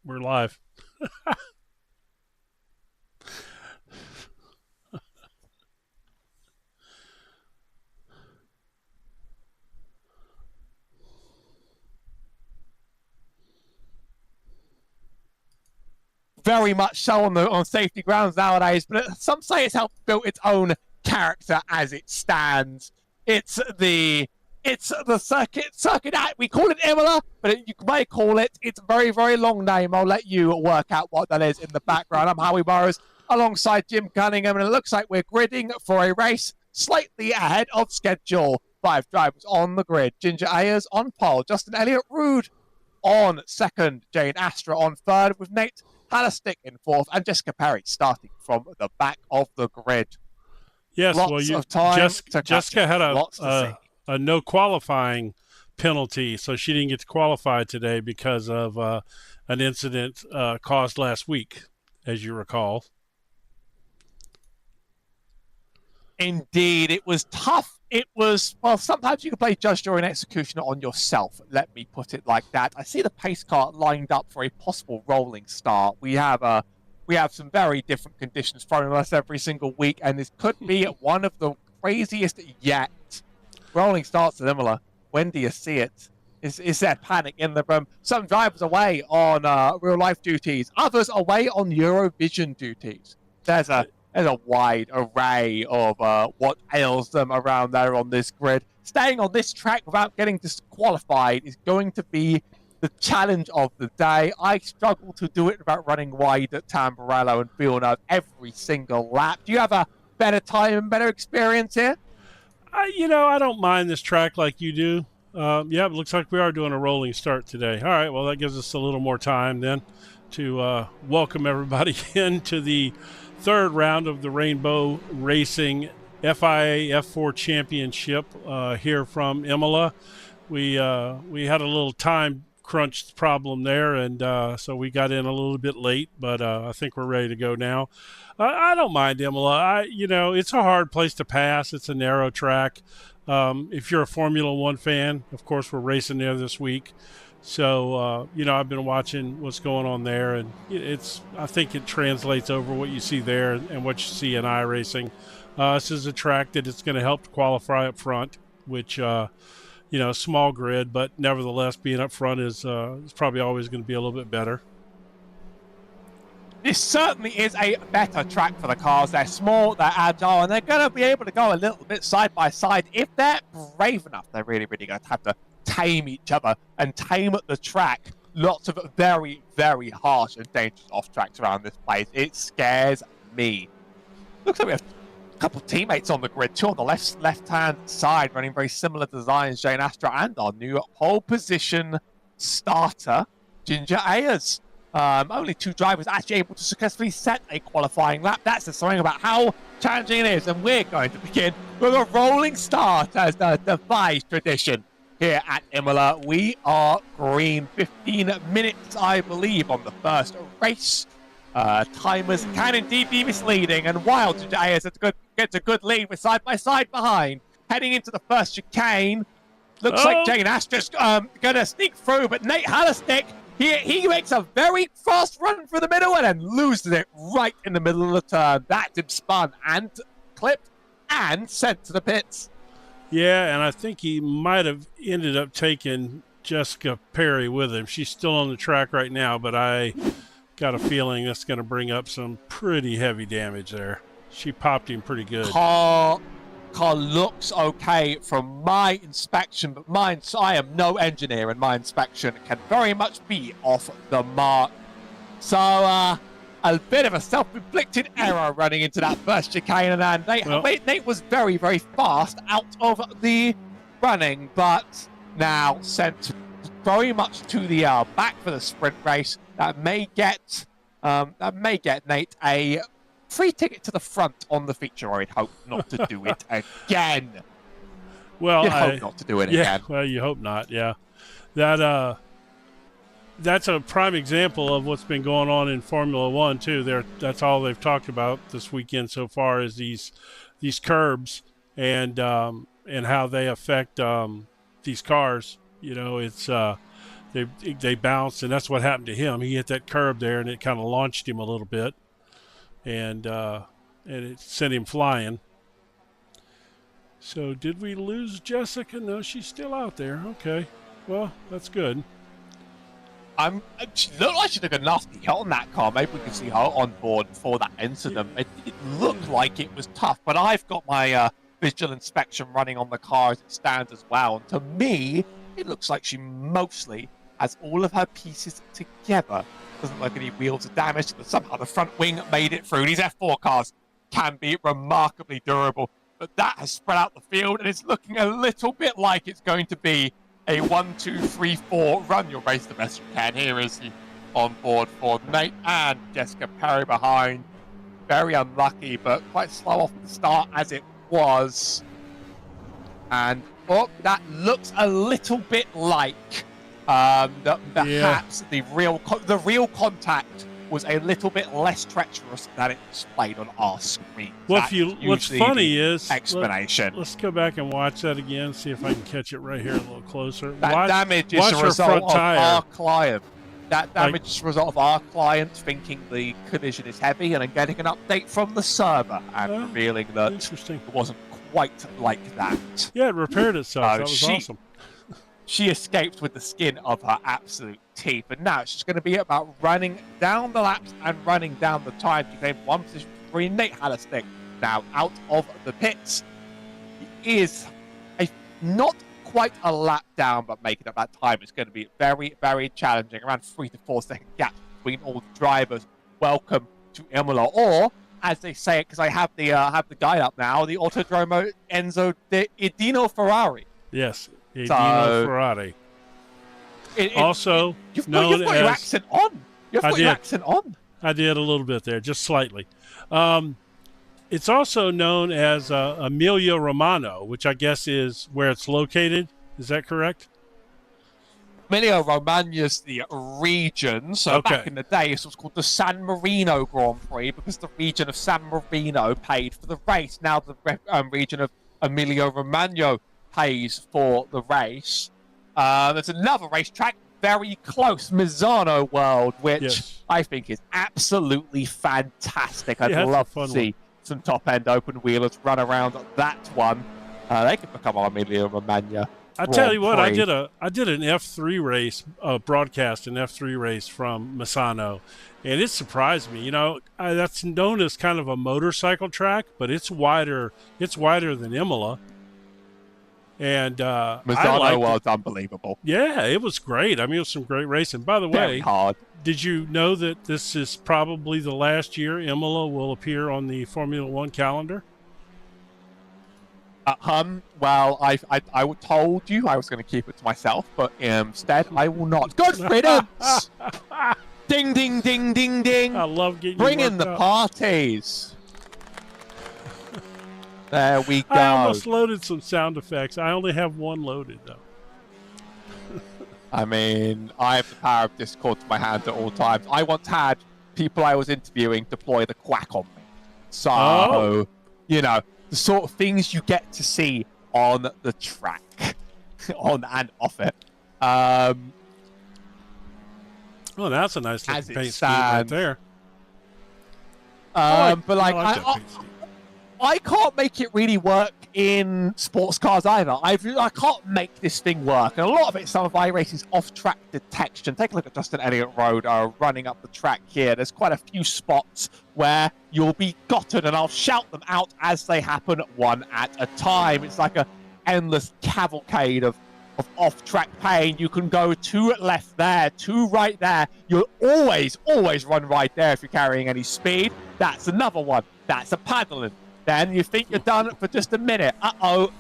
We're live. Very much so on safety grounds nowadays, but some say it's helped build its own character as it stands. It's the circuit act. We call it Imola, but you may call it its very, very long name. I'll let you work out what that is in the background. I'm Howie Burrows alongside Jim Cunningham, and it looks like we're gridding for a race slightly ahead of schedule. 5 drivers on the grid. Ginger Ayers on pole. Justin Elliott Rude on second. Jane Astra on third, with Nate Hallerstick in fourth, and Jessica Perry starting from the back of the grid. Yes, Lots of time Jessica had lots to see. a no qualifying penalty, so she didn't get to qualify today because of an incident caused last week, as you recall. Indeed, it was tough. It was, well, sometimes you can play judge, jury, and executioner on yourself. Let me put it like that. I see the pace car lined up for a possible rolling start. We have some very different conditions thrown at us every single week, and this could be one of the craziest yet. Rolling starts at Imola. When do you see it? Is there panic in the room? Some drivers away on real life duties, others away on Eurovision duties. There's a wide array of what ails them around there on this grid. Staying on this track without getting disqualified is going to be the challenge of the day. I struggle to do it without running wide at Tamburello and Villeneuve every single lap. Do you have a better time and better experience here? I don't mind this track like you do. Yeah, it looks like we are doing a rolling start today. All right, well, that gives us a little more time then to welcome everybody into the third round of the Rainbow Racing FIA F4 Championship here from Imola. We had a little time crunch problem there, and so we got in a little bit late, but I think we're ready to go now. I don't mind Imola. It's a hard place to pass. It's a narrow track. If you're a Formula One fan, of course, we're racing there this week. So, I've been watching what's going on there, and I think it translates over what you see there and what you see in iRacing. This is a track that it's going to help qualify up front, which, small grid, but nevertheless, being up front is probably always going to be a little bit better. This certainly is a better track for the cars. They're small, they're agile, and they're going to be able to go a little bit side by side. If they're brave enough, they're really, really going to have to tame each other and tame the track. Lots of very, very harsh and dangerous off tracks around this place. It scares me. Looks like we have a couple of teammates on the grid, two on the left-hand side, running very similar designs. Jane Astra and our new pole position starter, Ginger Ayers. Only 2 drivers actually able to successfully set a qualifying lap. That says something about how challenging it is. And we're going to begin with a rolling start as the defies tradition here at Imola. We are green. 15 minutes, I believe, on the first race. Timers can indeed be misleading. And while Ginger Ayers gets a good lead with side-by-side behind, heading into the first chicane, looks like Jane Astra's going to sneak through, but Nate Hallerstick, he makes a very fast run for the middle and then loses it right in the middle of the turn. That's him spun and clipped and sent to the pits. Yeah, and I think he might have ended up taking Jessica Perry with him. She's still on the track right now, but I got a feeling that's going to bring up some pretty heavy damage there. She popped him pretty good. Car looks okay from my inspection, but I am no engineer, and my inspection can very much be off the mark. So a bit of a self-inflicted error running into that first chicane, and Nate was very, very fast out of the running, but now sent very much to the back for the sprint race. That may get Nate a free ticket to the front on the feature. I'd hope not to do it again. Well, you hope not to do it again. Well, you hope not. Yeah, that's a prime example of what's been going on in Formula One too. That's all they've talked about this weekend so far is these curbs and how they affect these cars. It's they bounced, and that's what happened to him. He hit that curb there, and it kind of launched him a little bit, and it sent him flying. So did we lose Jessica? No, she's still out there. Okay, well, that's good. She looked like she took a nasty hit on that car. Maybe we can see her on board before that incident. It looked like it was tough, but I've got my visual inspection running on the car as it stands as well. And to me, it looks like she mostly has all of her pieces together. Doesn't look like any wheels are damaged, but somehow the front wing made it through. These F4 cars can be remarkably durable, but that has spread out the field, and it's looking a little bit like it's going to be a 1, 2, 3, 4 run. You'll race the best you can. Here is the on board for Nate and Jessica Perry behind. Very unlucky, but quite slow off the start as it was. And that looks a little bit like that perhaps the real contact was a little bit less treacherous than it displayed on our screen. Well, what's funny is explanation. Let's go back and watch that again. See if I can catch it right here a little closer. That damage is a result of our client. That damage is a result of our client thinking the collision is heavy and then getting an update from the server and revealing that it wasn't quite like that. Yeah, it repaired itself. That was awesome. She escaped with the skin of her absolute teeth, and now it's just going to be about running down the laps and running down the time. She came one position three. Nate Hallerstick now out of the pits. He is not quite a lap down, but making up that time is going to be very, very challenging. Around 3 to 4 second gap between all the drivers. Welcome to Imola, or as they say it, because I have the guide up now, the Autodromo Enzo Edino Ferrari. Yes. Dino Ferrari. Also known you've got as... your accent on. You've got your accent on. I did a little bit there, just slightly. It's also known as Emilia Romagna, which I guess is where it's located. Is that correct? Emilia Romagna is the region. So back in the day, this was called the San Marino Grand Prix because the region of San Marino paid for the race. Now the region of Emilia Romagna pays for the race. There's another racetrack very close, Misano World, which I think is absolutely fantastic. I'd love to see some top-end open wheelers run around that one. They could become our Emilia Romagna. I tell you what, I did an F3 race, broadcast an F3 race from Misano, and it surprised me. You know, that's known as kind of a motorcycle track, but it's wider. It's wider than Imola. And Misano was unbelievable. Yeah, it was great. I mean, it was some great racing. By the way, did you know that this is probably the last year Imola will appear on the Formula One calendar? Well, I told you I was going to keep it to myself, but instead I will not. Good riddance! Ding, ding, ding, ding, ding. I love getting Bring in the parties. There we go. I almost loaded some sound effects. I only have one loaded, though. I mean, I have the power of Discord to my hand at all times. I once had people I was interviewing deploy the quack on me. So, you know, the sort of things you get to see on the track, on and off it. Oh, that's a nice looking paint scheme right there. But like I can't make it really work in sports cars either. I can't make this thing work. And a lot of it is some of iRacing's off-track detection. Take a look at Justin Elliott Road running up the track here. There's quite a few spots where you'll be gotten, and I'll shout them out as they happen one at a time. It's like an endless cavalcade of off-track pain. You can go 2 left there, 2 right there. You'll always run right there if you're carrying any speed. That's another one. That's a paddling. Then you think you're done for just a minute.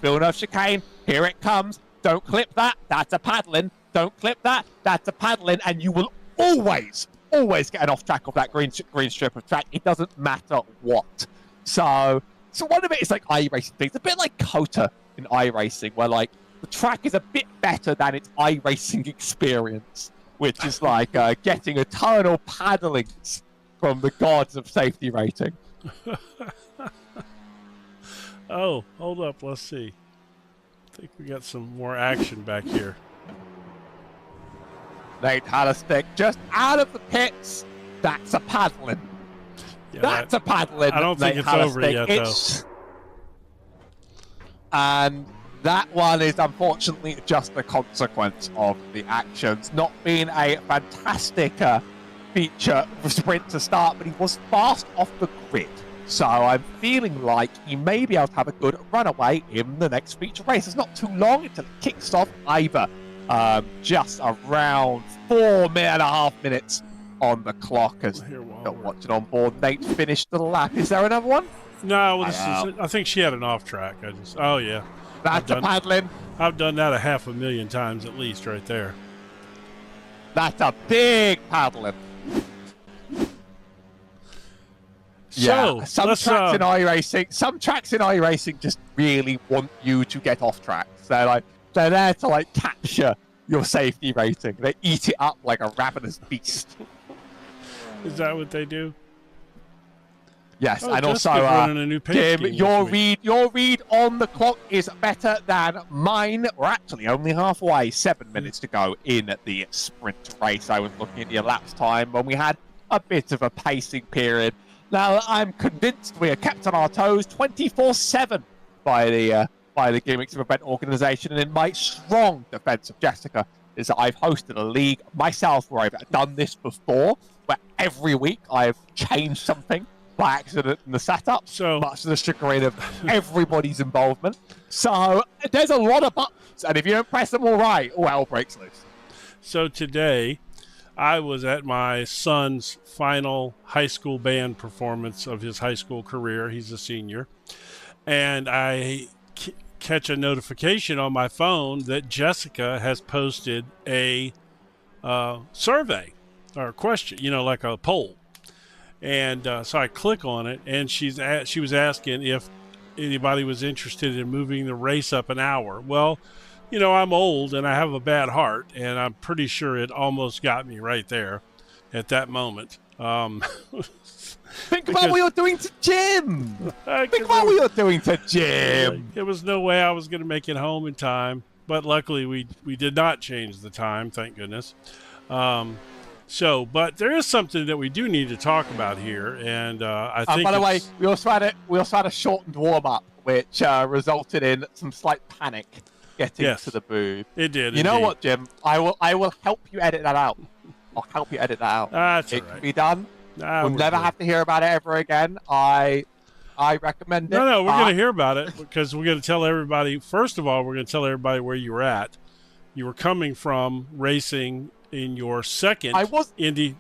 Villeneuve chicane. Here it comes. Don't clip that. That's a paddling. Don't clip that. That's a paddling. And you will always get an off track of that green strip of track. It doesn't matter what. So one of it is like iRacing things. A bit like COTA in iRacing, where like the track is a bit better than its iRacing experience, which is like getting eternal paddlings from the gods of safety rating. Oh, hold up. Let's see. I think we got some more action back here. Nate Hallistick just out of the pits. That's a paddling. Yeah, That's a paddling. I don't think Nate it's over Hallistick. yet, though. And that one is unfortunately just a consequence of the actions. Not being a fantastic feature sprint to start, but he was fast off the grid. So I'm feeling like he may be able to have a good runaway in the next feature race. It's not too long until it kicks off either. Just around 4.5 minutes on the clock as don't watch it on board. Nate finished the lap. Is there another one? No, well, I think she had an off track. Oh yeah. That's a paddling. I've done that 500,000 times at least right there. That's a big paddling. So, some tracks in iRacing, just really want you to get off track. They're there to capture your safety rating. They eat it up like a ravenous beast. Is that what they do? Yes, and also, running a new Tim, your read on the clock is better than mine. We're actually only halfway, 7 minutes to go in the sprint race. I was looking at the elapsed time when we had a bit of a pacing period. Now, I'm convinced we are kept on our toes 24/7 by the gimmicks of event organisation, and in my strong defence of Jessica is that I've hosted a league myself where I've done this before, where every week I've changed something by accident in the setup, so much to the chagrin of everybody's involvement. So there's a lot of buttons, and if you don't press them all right, all hell breaks loose. So today, I was at my son's final high school band performance of his high school career. He's a senior. And I catch a notification on my phone that Jessica has posted a survey or question, like a poll. And so I click on it, and she was asking if anybody was interested in moving the race up an hour. Well, I'm old and I have a bad heart, and I'm pretty sure it almost got me right there at that moment. Think about what you're doing to Jim. Think about what you're doing to Jim. There was no way I was going to make it home in time, but luckily we did not change the time, thank goodness. But there is something that we do need to talk about here, and I think. By the way, we also had a shortened warm up, which resulted in some slight panic getting to the booth. It did. You know what, Jim? I will help you edit that out. I'll help you edit that out. That's it all right. can be done. We'll never have to hear about it ever again. I recommend it. No, we're going to hear about it because we're going to tell everybody. First of all, we're going to tell everybody where you were at. You were coming from racing in your second Indy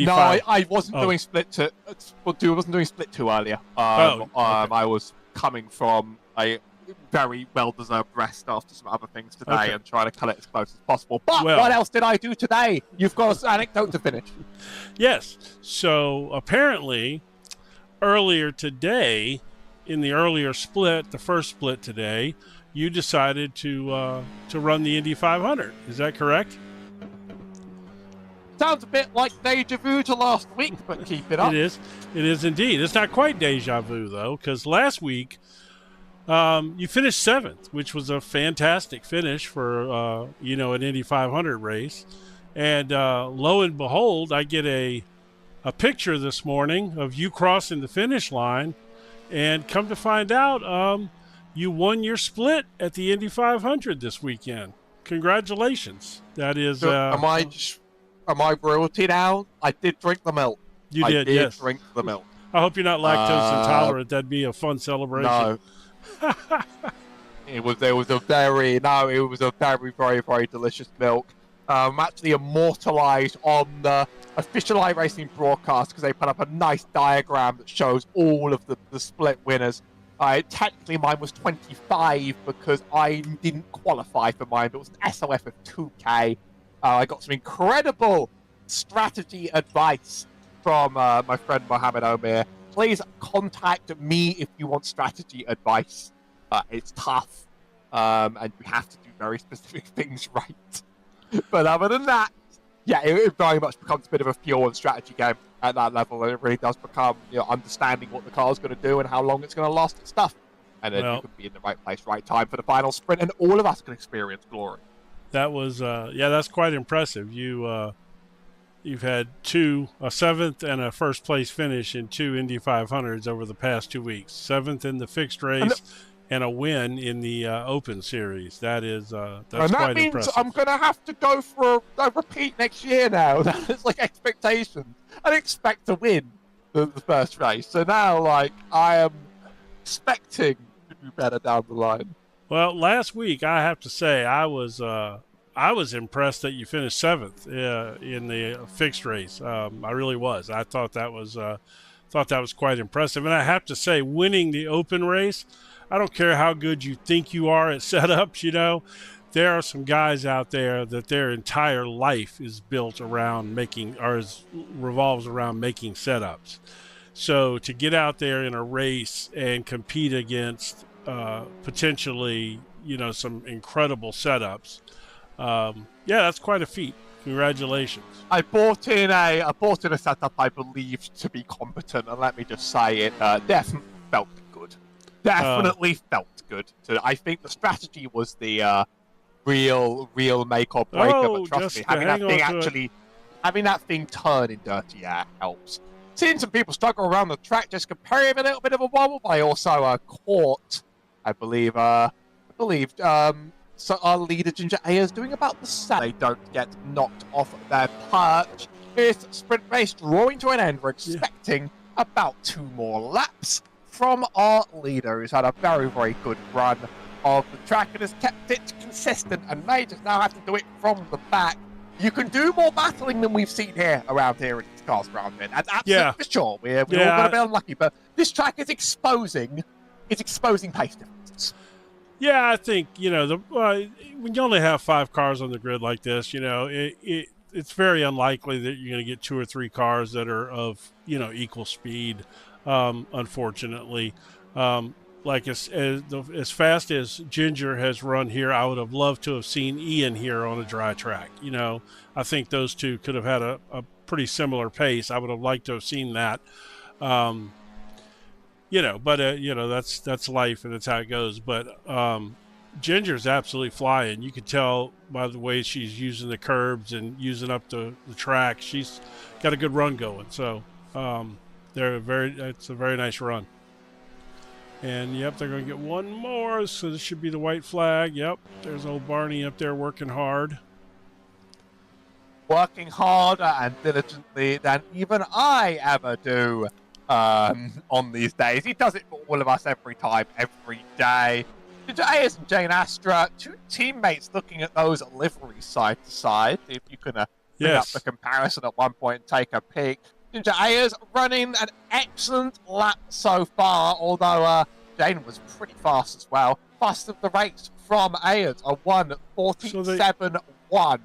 5. I wasn't doing split two. Wasn't doing split two earlier. Okay. I was coming from a very well-deserved rest after some other things today and trying to cut it as close as possible. But what else did I do today? You've got an anecdote to finish. Yes. So apparently, earlier today, in the earlier split, the first split today, you decided to run the Indy 500. Is that correct? Sounds a bit like deja vu to last week, but keep it up. It is. It is indeed. It's not quite deja vu, though, because last week you finished 7th, which was a fantastic finish for, an Indy 500 race. And lo and behold, I get a picture this morning of you crossing the finish line, and come to find out you won your split at the Indy 500 this weekend. Congratulations. That is... So am I royalty now? I did drink the milk. You did, yes. Drink the milk. I hope you're not lactose intolerant. That'd be a fun celebration. No. It was a very, very, very delicious milk. Actually immortalized on the official iRacing broadcast because they put up a nice diagram that shows all of the split winners. Technically, mine was 25 because I didn't qualify for mine, but it was an SOF of 2K. I got some incredible strategy advice from my friend Mohammed Omer. Please contact me if you want strategy advice. It's tough, and you have to do very specific things right. But other than that, it very much becomes a bit of a pure and strategy game at that level, and it really does become understanding what the car's going to do and how long it's going to last and stuff. And then you can be in the right place, right time for the final sprint, and all of us can experience glory. That was yeah, that's quite impressive. You've had a seventh and a first place finish in two Indy 500s over the past 2 weeks. Seventh in the fixed race and a win in the Open Series. That's that quite means impressive. I'm going to have to go for a repeat next year now. That's like expectations. I expect to win the first race. So now, like, I am expecting to do better down the line. Well, last week I have to say I was impressed that you finished seventh in the fixed race. I really was. I thought that was quite impressive. And I have to say, winning the open race, I don't care how good you think you are at setups. You know, there are some guys out there that their entire life is built around revolves around making setups. So to get out there in a race and compete against potentially, some incredible setups. Yeah, that's quite a feat. Congratulations. I bought in a setup I believed to be competent, and let me just say it definitely felt good. Definitely felt good. So I think the strategy was the real make or break of it. Trust me, having that thing turn in dirty air helps. Seeing some people struggle around the track just comparing a little bit of a wobble, but I also caught, so our leader, Ginger Ayers, doing about the same. They don't get knocked off their perch. This sprint race drawing to an end. We're expecting about 2 more laps from our leader, who's had a very, very good run of the track and has kept it consistent, and may just now have to do it from the back. You can do more battling than we've seen around here in these cars around here. That's absolutely for sure. We're all going to be unlucky, but this track is exposing pace differences. Yeah, I think, when you only have 5 cars on the grid like this, it's very unlikely that you're going to get 2 or 3 cars that are of, equal speed, unfortunately. Like as fast as Ginger has run here, I would have loved to have seen Ian here on a dry track. I think those two could have had a pretty similar pace. I would have liked to have seen that. That's life and that's how it goes. But Ginger's absolutely flying. You can tell by the way she's using the curbs and using up the track. She's got a good run going. So it's a very nice run. And, yep, they're going to get one more, so this should be the white flag. Yep, there's old Barney up there working hard. Working harder and diligently than even I ever do on these days. He does it for all of us every time, every day. Ginger Ayers and Jane Astra, 2 teammates looking at those liveries side to side. If you can bring up the comparison at one point and take a peek. Ginger Ayers running an excellent lap so far, although Jane was pretty fast as well. Fast of the race from Ayers, a 1:47.1.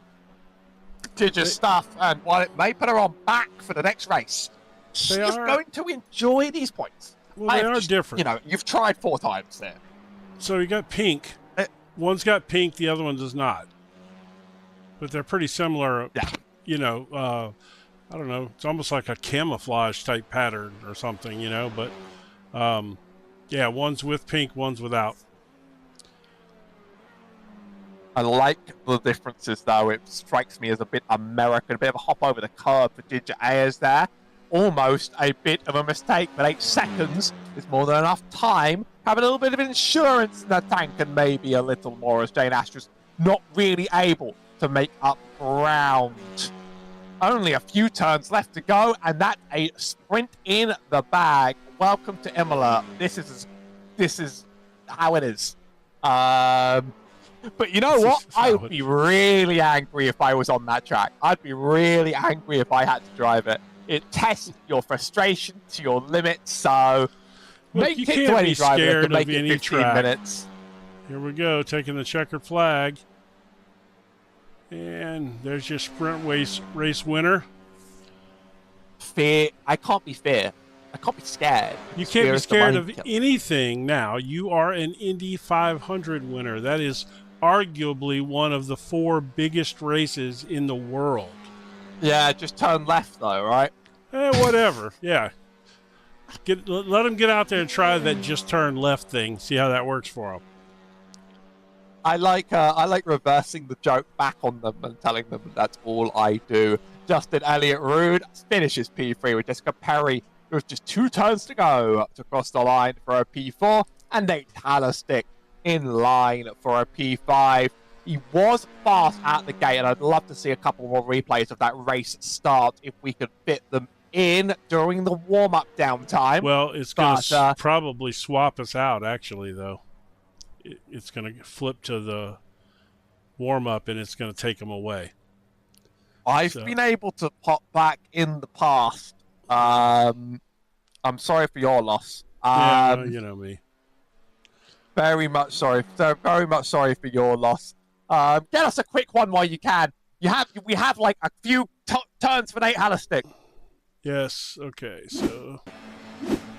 Ginger stuff, and while it may put her on back for the next race, she's going to enjoy these points. Well, they are different. You've tried 4 times there. So you got pink. One's got pink, the other one does not. But they're pretty similar. Yeah. I don't know. It's almost like a camouflage type pattern or something, But, one's with pink, one's without. I like the differences, though. It strikes me as a bit American, a bit of a hop over the curb for Ginger Ayers there. Almost a bit of a mistake, but 8 seconds is more than enough time. Have a little bit of insurance in the tank and maybe a little more, as Jane Astra's not really able to make up ground. Only a few turns left to go, and that's a sprint in the bag. Welcome to Imola. This is how it is. But you know what? I would be really angry if I was on that track. I'd be really angry if I had to drive it. It tests your frustration to your limits, so make it to any driver that can make it 15 minutes. Here we go, taking the checkered flag. And there's your sprint race winner. Fear. I can't be fair. I can't be scared. You can't be scared of anything now. You are an Indy 500 winner. That is arguably one of the 4 biggest races in the world. Yeah, just turn left though, right? Whatever. Yeah. Let them get out there and try that just turn left thing. See how that works for them. I like reversing the joke back on them and telling them that's all I do. Justin Elliott Rude finishes P3 with Jessica Perry. There's just 2 turns to go to cross the line for a P4, and Nate Hallerstick in line for a P5. He was fast at the gate, and I'd love to see a couple more replays of that race start if we could fit them in during the warm-up downtime. Well, it's going to probably swap us out, actually, though. It's going to flip to the warm-up, and it's going to take them away. I've been able to pop back in the past. I'm sorry for your loss. Yeah, you know me. Very much sorry. Very much sorry for your loss. Get us a quick one while you can. We have like a few turns for Nate Hallerstick. Yes. Okay. So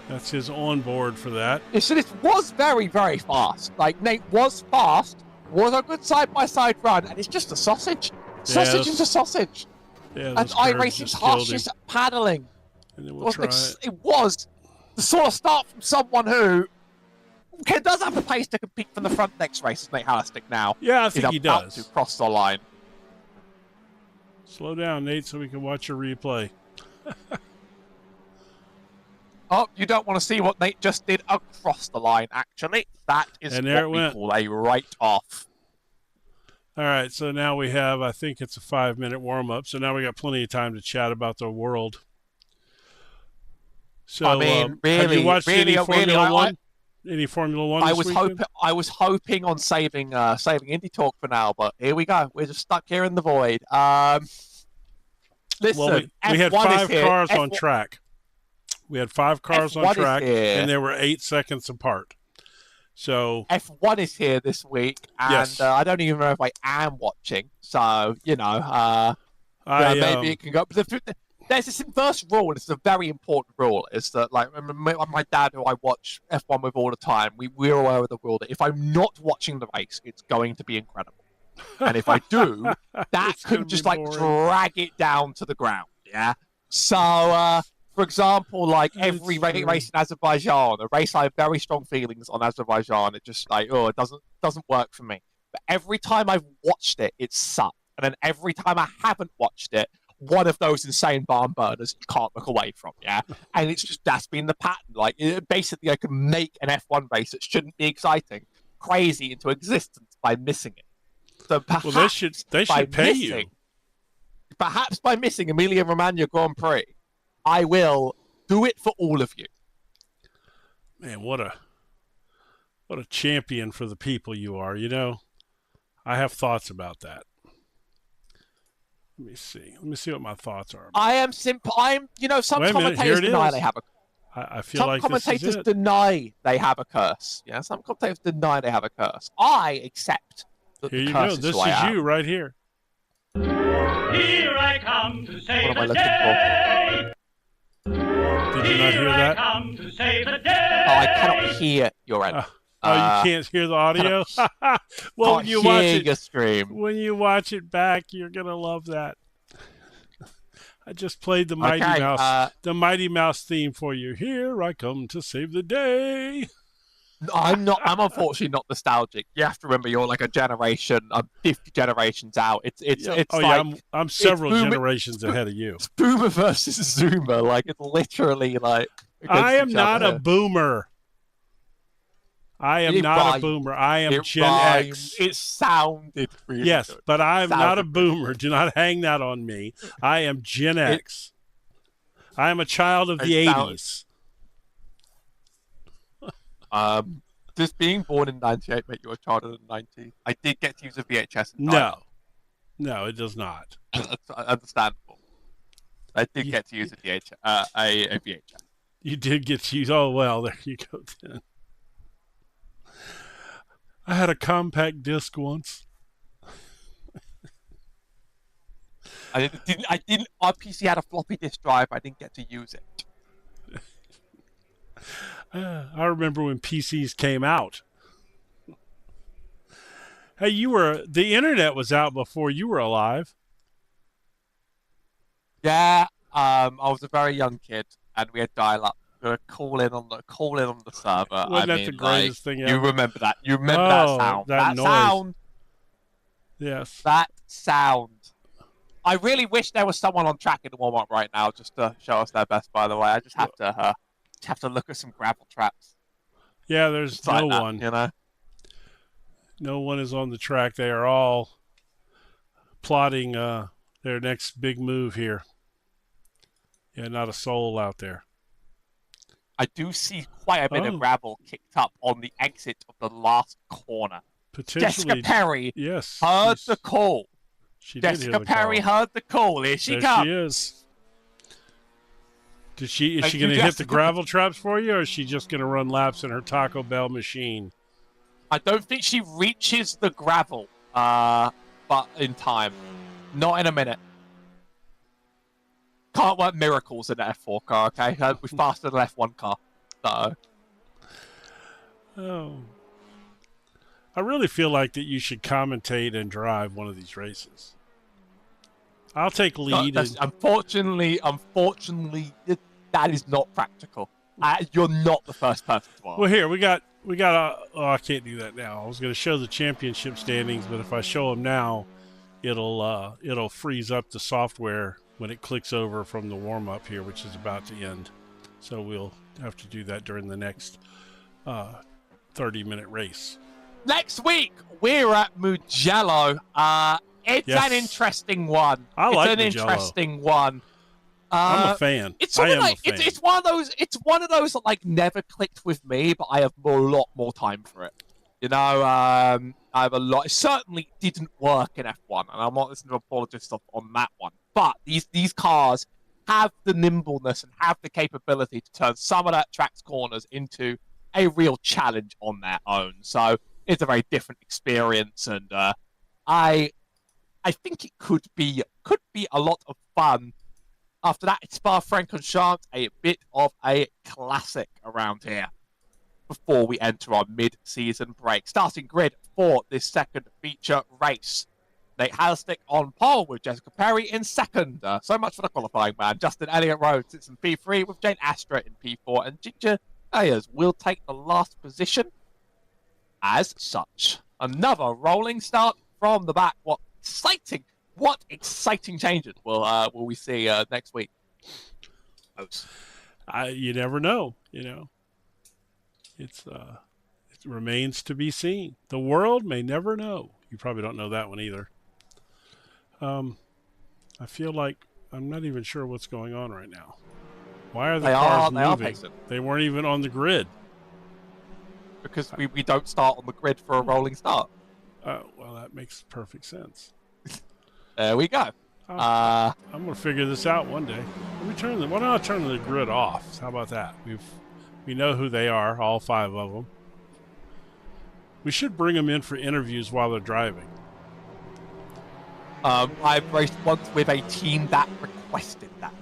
that's his onboard for that. So this was very, very fast. Like Nate was fast, was a good side-by-side run, and it's just a sausage. Sausage into sausage. Yeah. And iRacing's harshest at paddling. And then we'll try it was the sort of start from someone who does have the pace to compete from the front next race as Nate Hallerstick now. Yeah, I think he does. To cross the line. Slow down, Nate, so we can watch your replay. Oh, you don't want to see what Nate just did across the line, actually. That is what we call a write-off. All right, so now we have, I think it's a 5-minute warm-up, so now we got plenty of time to chat about the world. So, I mean, really, have you watched any Formula One? Any Formula One? I was hoping on saving Indie Talk for now, but here we go. We're just stuck here in the void. Listen, well, we had 5 cars on track. We had 5 cars on track, and they were 8 seconds apart. So F1 is here this week, and yes. I don't even know if I am watching. So maybe it can go. There's this first rule, and it's a very important rule, is that like my dad, who I watch F1 with all the time, we're aware of the rule that if I'm not watching the race, it's going to be incredible. And if I do, that could just like drag it down to the ground. Yeah. So, for example, like every race in Azerbaijan, a race I have very strong feelings on Azerbaijan, it just like, it doesn't work for me. But every time I've watched it, it's sucked. And then every time I haven't watched it, one of those insane barn burners you can't look away from, yeah? And it's just, that's been the pattern. Like, basically, I can make an F1 race that shouldn't be exciting crazy into existence by missing it. So perhaps they should pay you. Perhaps by missing Emilia-Romagna Grand Prix, I will do it for all of you. Man, what a champion for the people you are. You know, I have thoughts about that. Let me see. Let me see what my thoughts are. I am simple. Some commentators deny they have a. I feel like some commentators deny they have a curse. Yeah, some commentators deny they have a curse. I accept that here the you curse go. This is you right here. Here I come to save the day. Did you not hear that? Come to save the day. Oh, I cannot hear your end. You can't hear the audio? Well, when you watch it, when you watch it back, you're gonna love that. I just played the Mighty Mouse theme for you. Here I come to save the day. I'm unfortunately not nostalgic. You have to remember, you're like a generation, 50 generations out. I'm several generations ahead of you. It's Boomer versus Zoomer. Like, it's literally like. I am not a boomer. I am not a boomer. I am Gen X. It sounded really yes, good. but I am not a boomer. Do not hang that on me. I am Gen X. I am a child of the 80s. Just being born in 98 make you a child of the 90s. I did get to use a VHS. No, it does not. That's understandable. I did get to use a VHS. You did get to use. Oh well, there you go then. I had a compact disc once. I didn't. Our PC had a floppy disk drive. I didn't get to use it. I remember when PCs came out. Hey, the internet was out before you were alive. Yeah, I was a very young kid, and we had dial-up. Gonna call in on the server. Wasn't that the greatest thing ever? You remember that? You remember that sound? That noise. Sound. Yes. That sound. I really wish there was someone on track in the warm-up right now just to show us their best. By the way, I just have to look at some gravel traps. Yeah, there's no one. You know, no one is on the track. They are all plotting their next big move here. Yeah, not a soul out there. I do see quite a bit of gravel kicked up on the exit of the last corner. Potentially, Jessica Perry yes, heard the call. She Jessica did hear the Perry call. heard the call. Here she there comes. She is. Is she Thank going you, to hit the Jessica. gravel traps for you, or is she just going to run laps in her Taco Bell machine? I don't think she reaches the gravel, but in time. Not in a minute. Can't work miracles in an F4 car, okay? We're faster than an F1 car. So. Oh. I really feel like that you should commentate and drive one of these races. I'll take lead. Unfortunately, that is not practical. You're not the first person to ask. Well, here we got. I can't do that now. I was going to show the championship standings, but if I show them now, it'll freeze up the software when it clicks over from the warm up here, which is about to end. So we'll have to do that during the next 30-minute race. Next week we're at Mugello. It's an interesting one. It's an interesting one. I'm a fan. I am a fan. It's one of those that like never clicked with me, but I have a lot more time for it. You know, I have a lot. It certainly didn't work in F1, and I'm not listening to apologists on that one. But these cars have the nimbleness and have the capability to turn some of that track's corners into a real challenge on their own. So it's a very different experience, and I think it could be a lot of fun. After that, it's Spa-Francorchamps, a bit of a classic around here before we enter our mid-season break. Starting grid for this second feature race. Nate Halstick on pole with Jessica Perry in second. So much for the qualifying, man. Justin Elliott Rhodes sits in P3 with Jane Astra in P4, and Ginger Ayers will take the last position as such. Another rolling start from the back. What exciting changes will we see next week? You never know. You know, it remains to be seen. The world may never know. You probably don't know that one either. I feel like I'm not even sure what's going on right now. Why are the cars moving? They weren't even on the grid. Because we don't start on the grid for a rolling start. Well, that makes perfect sense. There we go. I'm going to figure this out one day. Why don't I turn the grid off? How about that? We know who they are, all 5 of them. We should bring them in for interviews while they're driving. I've raced once with a team that requested that.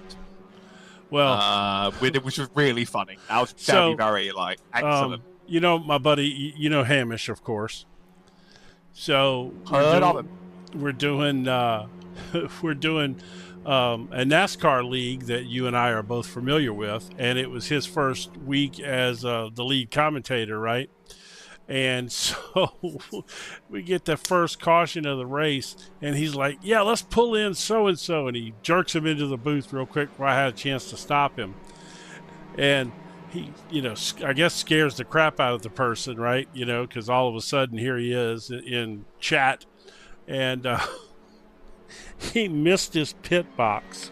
Well, which was really funny. That was very excellent. You know, my buddy, you know Hamish, of course. So we're doing a NASCAR league that you and I are both familiar with, and it was his first week as the lead commentator, right? And so we get the first caution of the race, and he's like, yeah, let's pull in so-and-so, and he jerks him into the booth real quick before I had a chance to stop him. And he, I guess scares the crap out of the person, right? Because all of a sudden here he is in chat, and he missed his pit box.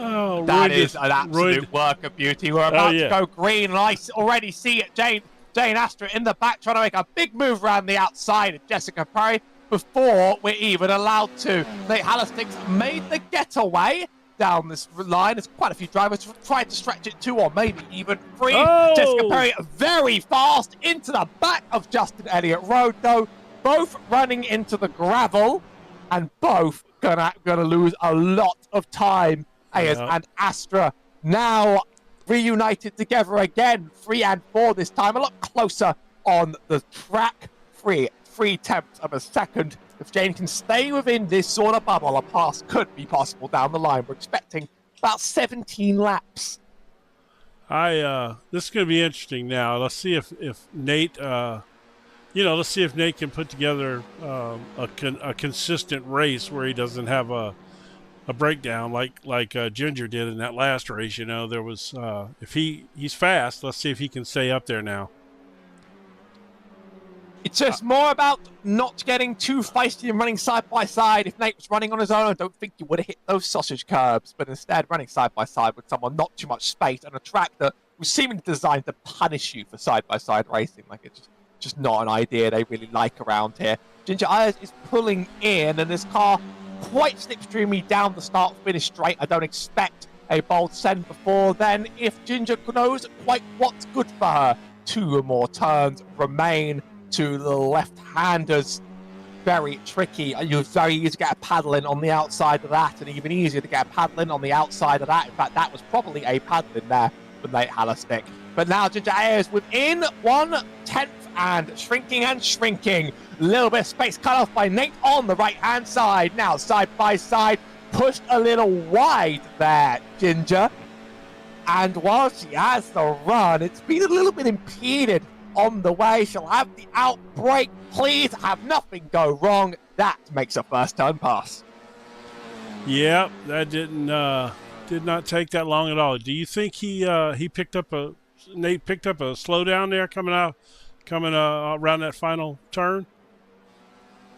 Oh, that is an absolute work of beauty. We're about to go green, and I already see it. Jane Astra in the back trying to make a big move around the outside of Jessica Perry before we're even allowed to. Nate Halstick's made the getaway down this line. There's quite a few drivers tried to stretch it 2 or maybe even 3. Oh! Jessica Perry very fast into the back of Justin Elliott Road, though. Both running into the gravel and both gonna lose a lot of time. Ayers and Astra now reunited together again, 3 and 4 this time, a lot closer on the track. 3/10 of a second. If Jane can stay within this sort of bubble, a pass could be possible down the line. We're expecting about 17 laps. This is going to be interesting now. Let's see if Nate, let's see if Nate can put together a consistent race where he doesn't have a breakdown like Ginger did in that last race. There was if he's fast. Let's see if he can stay up there now. It's just more about not getting too feisty and running side by side. If Nate was running on his own, I don't think you would have hit those sausage curbs. But instead, running side by side with someone, not too much space, and a track that was seemingly designed to punish you for side by side racing. Like, it's just not an idea they really like around here. Ginger Ayers is pulling in, and this car quite slipstreamy down the start-finish straight. I don't expect a bold send before then. If Ginger knows quite what's good for her, 2 more turns remain. To the left-handers, very tricky. You're very easy to get a paddle in on the outside of that, and even easier to get a paddle in on the outside of that. In fact, that was probably a paddle in there for Nate Hallerstick. But now Ginger Ayers within 1/10 and shrinking. A little bit of space cut off by Nate on the right-hand side. Now side by side, pushed a little wide there, Ginger. And while she has the run, it's been a little bit impeded on the way. She'll have the outbreak. Please have nothing go wrong. That makes a first turn pass. Yeah, that did not take that long at all. Do you think Nate picked up a slowdown there coming around that final turn?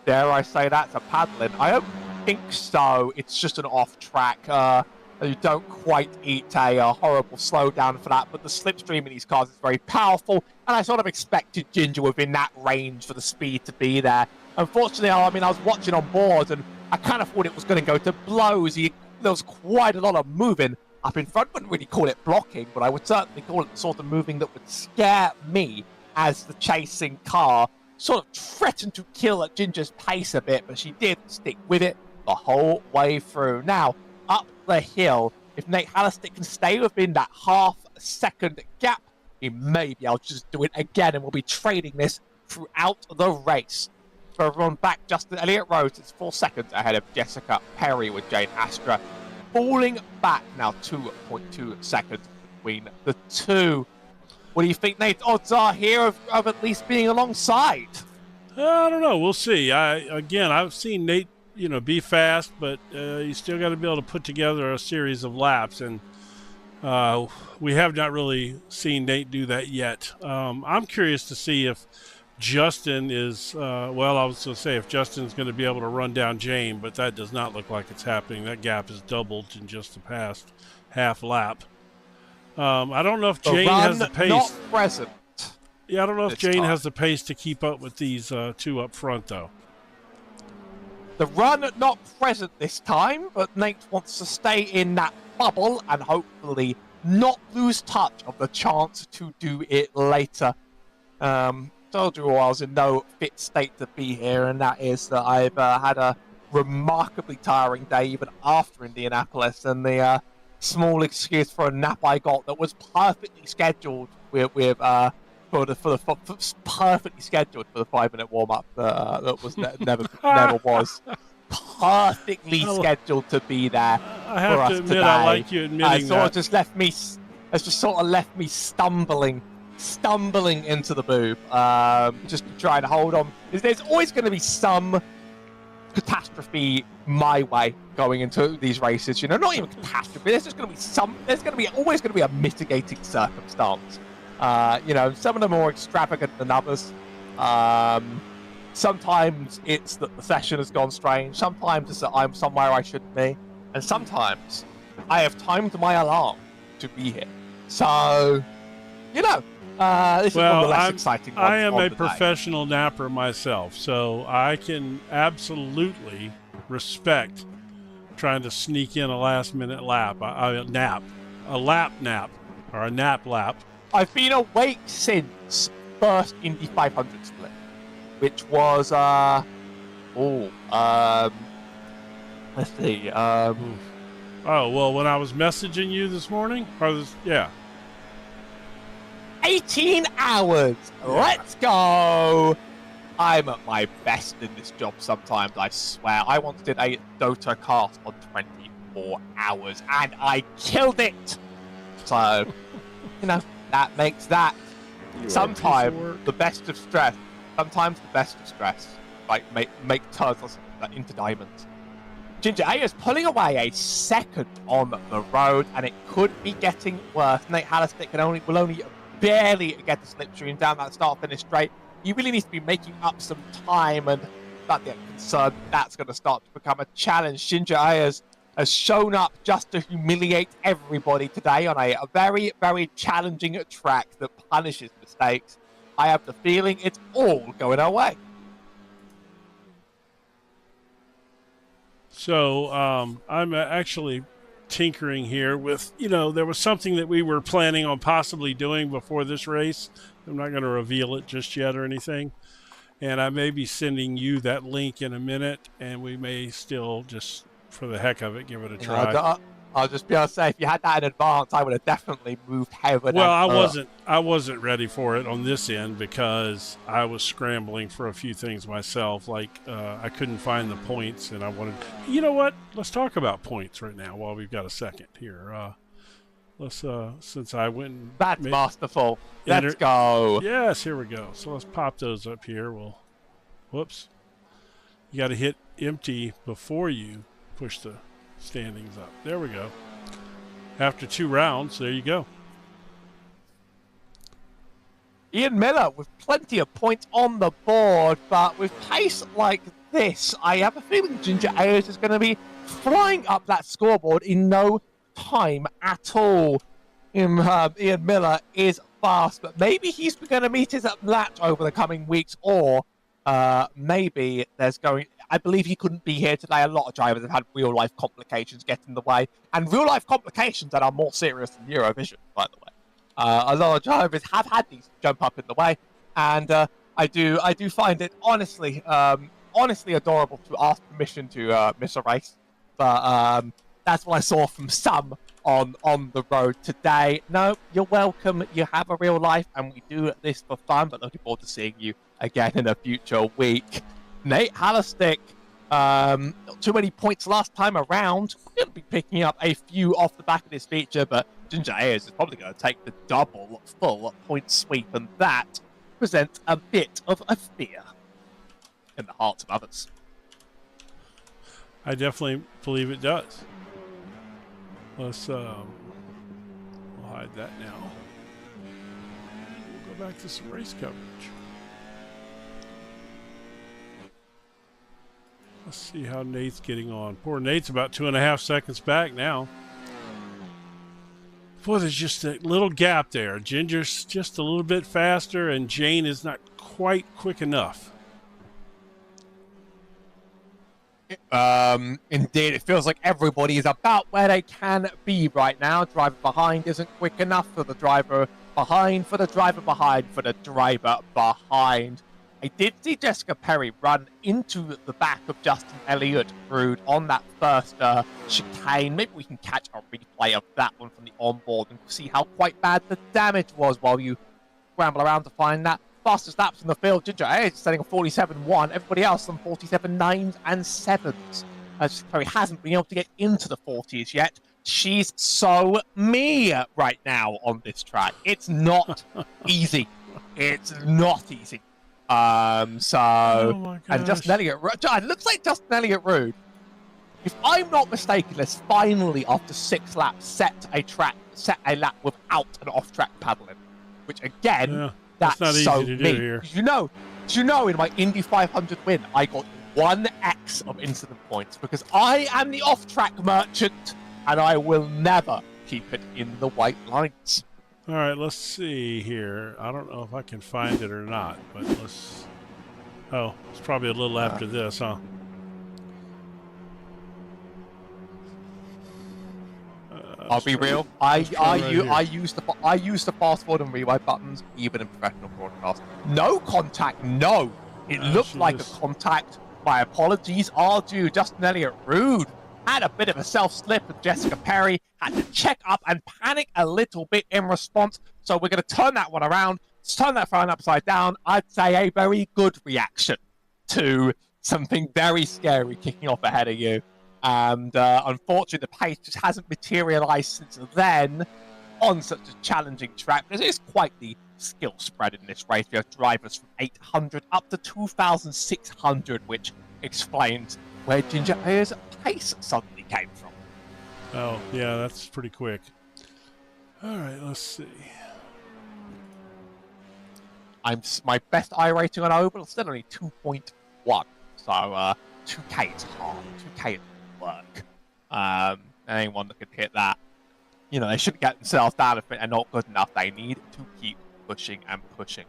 Dare I say that's a paddling? I don't think so. It's just an off track. You don't quite eat a horrible slowdown for that, but the slipstream in these cars is very powerful, and I sort of expected Ginger within that range for the speed to be there. Unfortunately, I was watching on board, and I kind of thought it was going to go to blows. There was quite a lot of moving up in front. Wouldn't really call it blocking, but I would certainly call it the sort of moving that would scare me as the chasing car sort of threatened to kill at Ginger's pace a bit, but she did stick with it the whole way through. Now, up the hill, if Nate Hallerstick can stay within that half-second gap, he may be able to just do it again, and we'll be trading this throughout the race. For everyone back, Justin Elliott Rose is 4 seconds ahead of Jessica Perry with Jane Astra. Falling back now 2.2 seconds between the two. What do you think Nate's odds are here of at least being alongside? I don't know. We'll see. I've seen Nate be fast, but you still got to be able to put together a series of laps, and we have not really seen Nate do that yet. I'm curious to see if Justin is, I was going to say if Justin's going to be able to run down Jane, but that does not look like it's happening. That gap is doubled in just the past half lap. I don't know if Jane has the pace. Not present. Yeah, I don't know if Jane has the pace to keep up with these two up front, though. The run not present this time, but Nate wants to stay in that bubble and hopefully not lose touch of the chance to do it later. Told you I was in no fit state to be here, and that is that I've had a remarkably tiring day even after Indianapolis, and the small excuse for a nap I got that was perfectly scheduled perfectly scheduled for the 5-minute warm-up that was never was perfectly scheduled to be there. I have to admit, today. I like you admitting that. Just sort of left me stumbling into the booth, just trying to hold on. There's always going to be some catastrophe my way going into these races. Not even catastrophe. There's just going to be always going to be a mitigating circumstance. Some of them are more extravagant than others. Sometimes it's that the session has gone strange. Sometimes it's that I'm somewhere I shouldn't be. And sometimes I have timed my alarm to be here. So, this is one of the less exciting ones. I am a professional napper myself, so I can absolutely respect trying to sneak in a last-minute lap, a nap or a nap lap. I've been awake since first Indy 500 split, which was, let's see. When I was messaging you this morning, 18 hours. Let's go. I'm at my best in this job sometimes, I swear. I once did a Dota cast on 20 4 hours, and I killed it. So, that makes that sometimes the best of stress. Sometimes the best of stress, like make turtles into diamonds. Ginger A is pulling away a second on the road, and it could be getting worse. Nate Hallistick will only barely get the slipstream down that start-finish straight. He really needs to be making up some time, and not get concerned that's going to start to become a challenge. Ginger A has shown up just to humiliate everybody today on a very, very challenging track that punishes mistakes. I have the feeling it's all going our way. So I'm actually tinkering here with, there was something that we were planning on possibly doing before this race. I'm not going to reveal it just yet or anything. And I may be sending you that link in a minute, and we may still just, for the heck of it, give it a try. I'll just be able to say, if you had that in advance, I would have definitely moved heaven. Well, I wasn't ready for it on this end because I was scrambling for a few things myself. Like I couldn't find the points, and I wanted. You know what? Let's talk about points right now while we've got a second here. Let's since I went. That's masterful. Let's go. Yes, here we go. So let's pop those up here. Whoops. You got to hit empty before you push the standings up. There we go. After 2 rounds, there you go. Ian Miller with plenty of points on the board, but with pace like this, I have a feeling Ginger Ayers is going to be flying up that scoreboard in no time at all. Ian Miller is fast, but maybe he's going to meet his latch over the coming weeks, or maybe there's going... I believe he couldn't be here today. A lot of drivers have had real-life complications get in the way, and real-life complications that are more serious than Eurovision, by the way. A lot of drivers have had these jump up in the way, and I do find it honestly adorable to ask permission to miss a race. But that's what I saw from some on the road today. No, you're welcome. You have a real life, and we do this for fun. But looking forward to seeing you again in a future week. Nate Hallistick, not too many points last time around. He'll be picking up a few off the back of this feature, but Ginger Ayers is probably going to take the double full point sweep, and that presents a bit of a fear in the hearts of others. I definitely believe it does. Let's we'll hide that now. We'll go back to some race coverage. Let's see how Nate's getting on. Poor Nate's about 2.5 seconds back now. Boy, there's just a little gap there. Ginger's just a little bit faster, and Jane is not quite quick enough. Indeed, it feels like everybody is about where they can be right now. Driver behind isn't quick enough for the driver behind, for the driver behind, for the driver behind. I did see Jessica Perry run into the back of Justin Elliott Rude on that first chicane. Maybe we can catch a replay of that one from the onboard and see how quite bad the damage was while you scramble around to find that. Fastest laps in the field, Ginger is setting a 47.1. Everybody else on 47.9s and 7s. Jessica Perry hasn't been able to get into the 40s yet. She's so me right now on this track. It's not easy. It's not easy. And Justin Elliott, it looks like Justin Elliott Rude, if I'm not mistaken, has finally, after 6 laps, set a lap without an off-track paddling, which again, that's not easy to do here. Do you know in my Indy 500 win, I got 1x of incident points because I am the off-track merchant and I will never keep it in the white lines. All right, let's see here. I don't know if I can find it or not, but let's... Oh, it's probably a little after this, huh? I'll be real. I use the fast forward and rewind buttons even in professional broadcast. No contact. No, it looked like a contact. My apologies are due. Justin Elliott Rude had a bit of a self-slip, and Jessica Perry had to check up and panic a little bit in response. So we're going to turn that one around, turn that phone upside down. I'd say a very good reaction to something very scary kicking off ahead of you. And unfortunately, the pace just hasn't materialized since then on such a challenging track, because it is quite the skill spread in this race. We have drivers from 800 up to 2,600, which explains where Ginger Ayer's pace suddenly came from. Oh, yeah, that's pretty quick. All right, let's see. My best I rating on Oval is still only 2.1, so 2K is hard. 2K is work. Anyone that can hit that, they shouldn't get themselves down if they're not good enough. They need to keep pushing and pushing.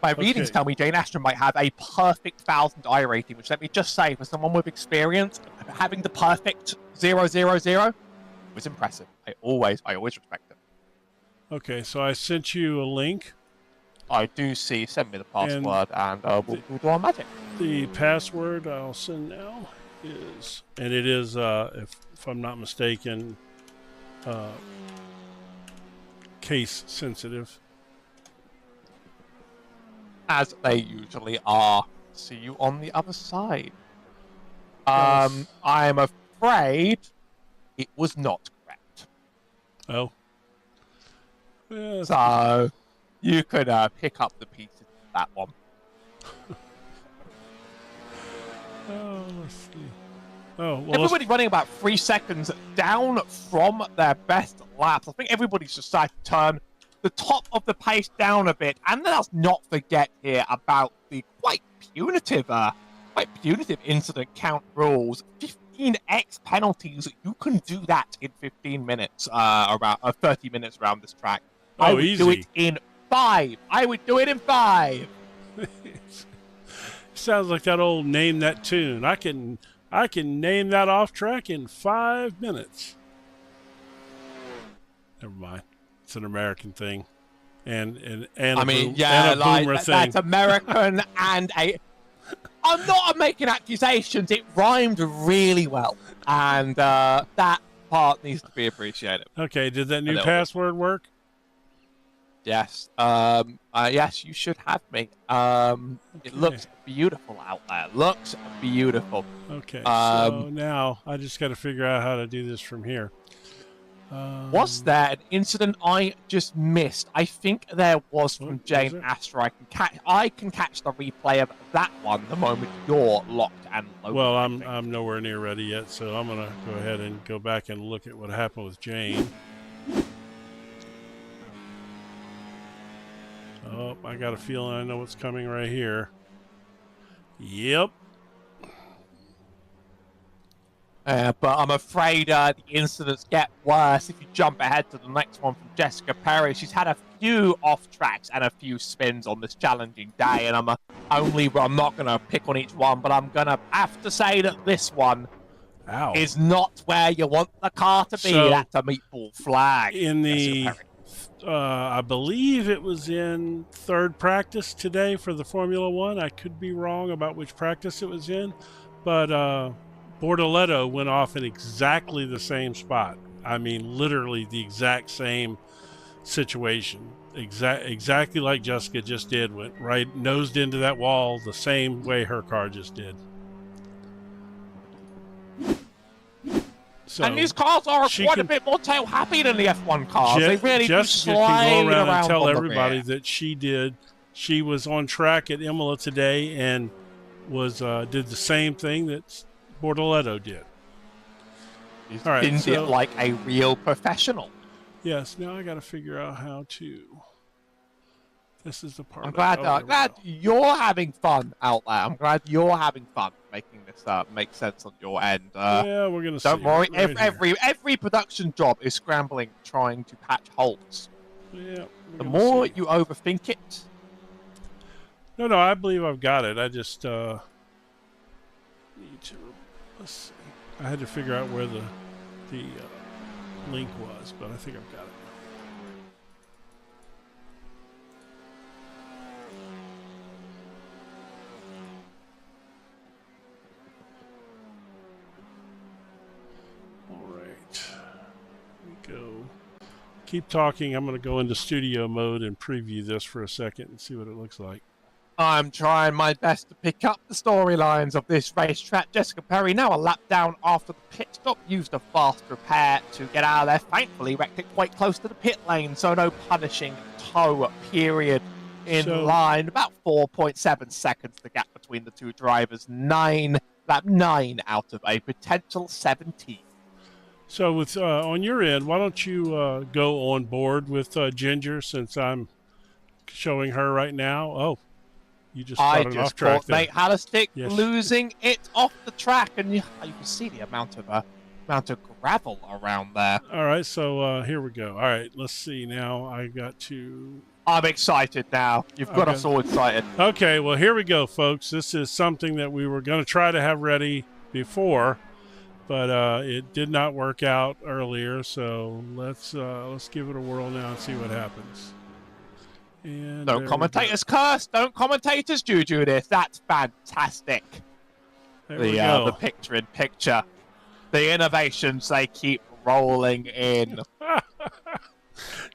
My readings tell me Jane Ashton might have a perfect 1,000 I rating, which let me just say, for someone with experience, having the perfect 000 was impressive. I always respect it. Okay, so I sent you a link. I do see. Send me the password, and we'll do our magic. The password I'll send now is, and it is, if I'm not mistaken, case sensitive. As they usually are. See you on the other side. Yes. I'm afraid it was not correct. Oh. Yeah, so you could pick up the pieces of that one. Oh, let's see. Oh, well, everybody running about 3 seconds down from their best laps. I think everybody's decided to turn the top of the pace down a bit, and let's not forget here about the quite punitive incident count rules. 15x penalties. You can do that in 15 minutes, about 30 minutes around this track. Oh, I would easy. do it in 5. I would do it in 5. Sounds like that old name that tune. I can name that off track in 5 minutes. Never mind. It's an American thing, and a boomer thing. That's American and a. I'm not making accusations. It rhymed really well, and that part needs to be appreciated. Okay, did that new password work? Yes. Yes, you should have me. It looks beautiful out there. Looks beautiful. Okay. So now I just got to figure out how to do this from here. Was there an incident I just missed? I think there was from Jane Astor. I can catch the replay of that one the moment you're locked and loaded. Well, I'm nowhere near ready yet, so I'm gonna go ahead and go back and look at what happened with Jane. Oh, I got a feeling I know what's coming right here. Yep. But I'm afraid the incidents get worse if you jump ahead to the next one from Jessica Perry. She's had a few off tracks and a few spins on this challenging day, and I'm not going to pick on each one, but I'm going to have to say that this one is not where you want the car to be. So, that's a meatball flag. In the, I believe it was in third practice today for the Formula One. I could be wrong about which practice it was in, but Bortoletto went off in exactly the same spot. I mean, literally the exact same situation. Exactly like Jessica just did. Went right, nosed into that wall the same way her car just did. So and these cars are quite a bit more tail happy than the F1 cars. They really Jessica do slide can go around and tell on everybody that she was on track at Imola today and was did the same thing that Bortoletto did. All right, it like a real professional. Yes. Now I got to figure out how to. This is the part. I'm glad you're having fun out there. I'm glad you're having fun making this make sense on your end. Yeah, we're gonna. Don't worry. Every production job is scrambling, trying to patch holes. Yeah. The more you overthink it. No, I believe I've got it. I just need to. Let's see. I had to figure out where the link was, but I think I've got it. All right. Here we go. Keep talking. I'm going to go into studio mode and preview this for a second and see what it looks like. I'm trying my best to pick up the storylines of this racetrack. Jessica Perry, now a lap down after the pit stop, used a fast repair to get out of there. Thankfully, wrecked it quite close to the pit lane, so no punishing tow period in line. About 4.7 seconds, the gap between the two drivers. Lap 9 out of a potential 17. So with on your end, why don't you go on board with Ginger, since I'm showing her right now? Oh, you just brought it off track caught Mate Hallerstick Yes. losing it off the track, and you can see the amount of gravel around there. All right, so here we go. All right, let's see now. I got to... I'm excited now. You've got us all excited. Okay, well, here we go, folks. This is something that we were going to try to have ready before, but it did not work out earlier, so let's give it a whirl now and see what happens. And Don't commentators curse. Don't commentators juju this. That's fantastic. The picture-in-picture. The innovations, they keep rolling in.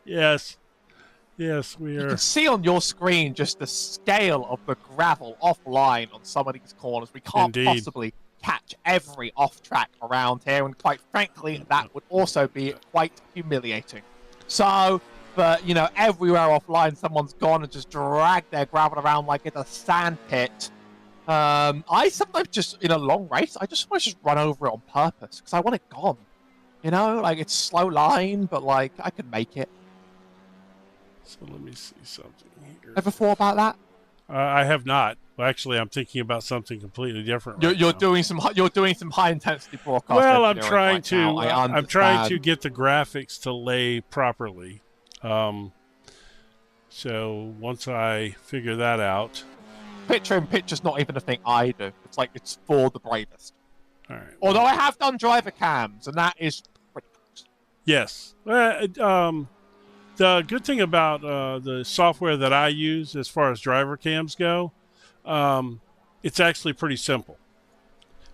Yes. Yes, we are. You can see on your screen just the scale of the gravel offline on some of these corners. We can't possibly catch every off-track around here, and quite frankly, that would also be quite humiliating. So... But, you know, everywhere offline, someone's gone and just dragged their gravel around like it's a sand pit. I sometimes just, in a long race, I just want to just run over it on purpose because I want it gone. You know, like, it's slow line, but, like, I can make it. So let me see something here. Ever thought about that? I have not. Well, actually, I'm thinking about something completely different. You're doing some high intensity broadcast. Well, I'm trying right to. I'm trying to get the graphics to lay properly. So once I figure that out, picture-in-picture's not even a thing I do. It's like it's for the bravest. All right. Although I have done driver cams, and that is pretty close. Yes. The good thing about the software that I use as far as driver cams go, it's actually pretty simple.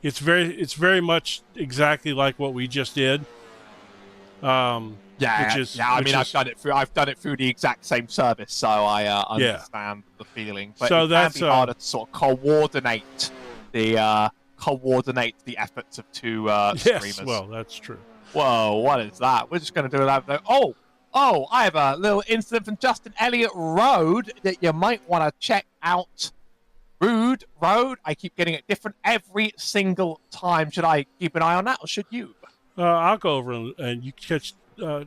It's very much exactly like what we just did. I've done it through the exact same service, so I understand the feeling. But so it can be harder to sort of coordinate the efforts of two streamers. Yes, well, that's true. Whoa, what is that? We're just going to do that. Oh, I have a little incident from Justin Elliott Road that you might want to check out. Road. I keep getting it different every single time. Should I keep an eye on that, or should you? I'll go over and you catch.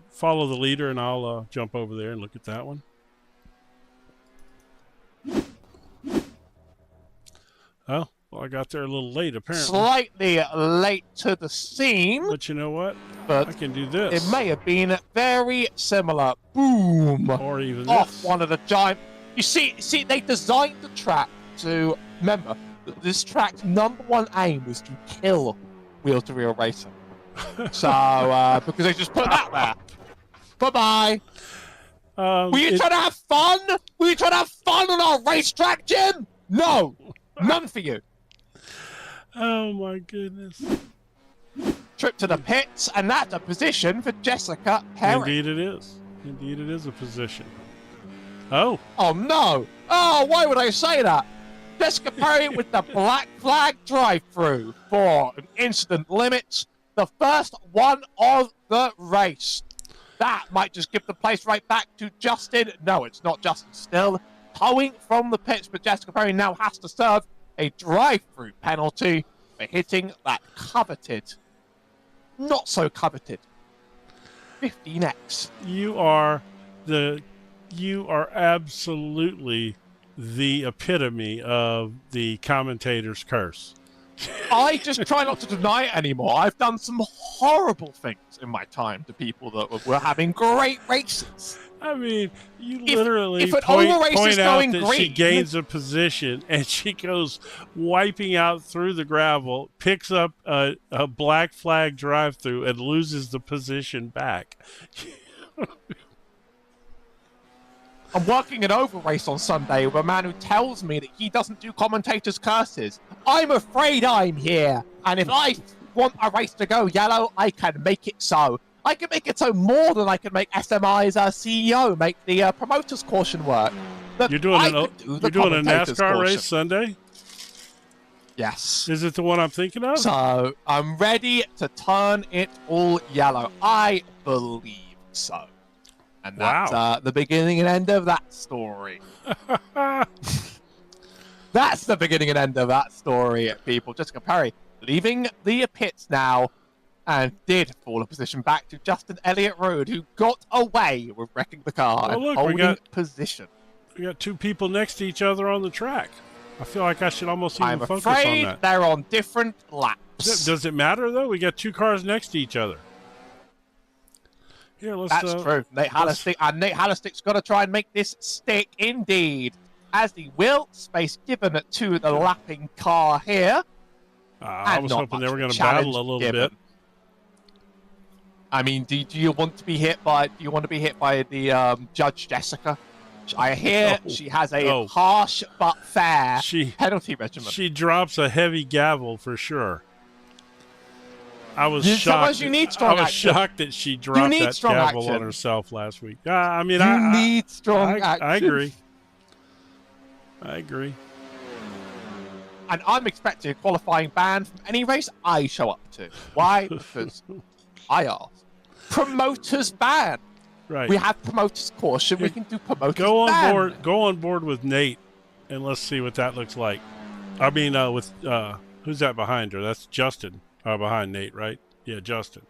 Follow the leader, and I'll jump over there and look at that one. Oh, well, I got there a little late, apparently. Slightly late to the scene. But you know what? But I can do this. It may have been very similar. Boom. Or even off this. One of the giant... You see, they designed the track to... Remember, this track's number one aim was to kill wheel-to-wheel racing. So, because they just put that there. Bye-bye. Were you trying to have fun? Were you trying to have fun on our racetrack, Jim? No. None for you. Oh, my goodness. Trip to the pits, and that's a position for Jessica Perry. Indeed it is. Indeed it is a position. Oh. Oh, no. Oh, why would I say that? Jessica Perry with the black flag drive-through for an incident limit. The first one of the race. That might just give the place right back to Justin. No, it's not Justin. Still towing from the pits, but Jessica Perry now has to serve a drive-through penalty for hitting that coveted, not so coveted, 15X. You are absolutely the epitome of the commentator's curse. I just try not to deny it anymore. I've done some horrible things in my time to people that were having great races. I mean, you literally if point out that she gains a position and she goes wiping out through the gravel, picks up a black flag drive-through and loses the position back. I'm working an over race on Sunday with a man who tells me that he doesn't do commentators' curses. I'm afraid I'm here. And if I want a race to go yellow, I can make it so. I can make it so more than I can make SMI's CEO make the promoter's caution work. Look, You're doing I a could do the NASCAR commentator's race caution. Sunday? Yes. Is it the one I'm thinking of? So I'm ready to turn it all yellow. I believe so. And that's Wow. the beginning and end of that story. That's the beginning and end of that story, people. Jessica Perry leaving the pits now and did fall a position back to Justin Elliott Road, who got away with wrecking the car Oh, and look, holding position. We got two people next to each other on the track. I feel like I should almost even I'm focus on afraid that. they're on different laps. Does it matter, though? We got two cars next to each other. Here, let's... That's true. Nate Hallistick's got to try and make this stick, indeed. As the wheel space given to the lapping car here. I was hoping they were going to battle a little bit. I mean, do you want to be hit by? Do you want to be hit by the Judge Jessica? I hear she has a harsh but fair penalty regimen. She drops a heavy gavel for sure. I was shocked. Sometimes you need strong action. Shocked that she dropped that gavel on herself last week. I mean, I need strong action. I agree. I agree. And I'm expecting a qualifying ban from any race I show up to. Why? Because I asked. Promoters ban. Right. We have promoters caution. We can do promoters ban. Go on board with Nate, and let's see what that looks like. I mean, with who's that behind her? That's Justin behind Nate, right? Yeah, Justin.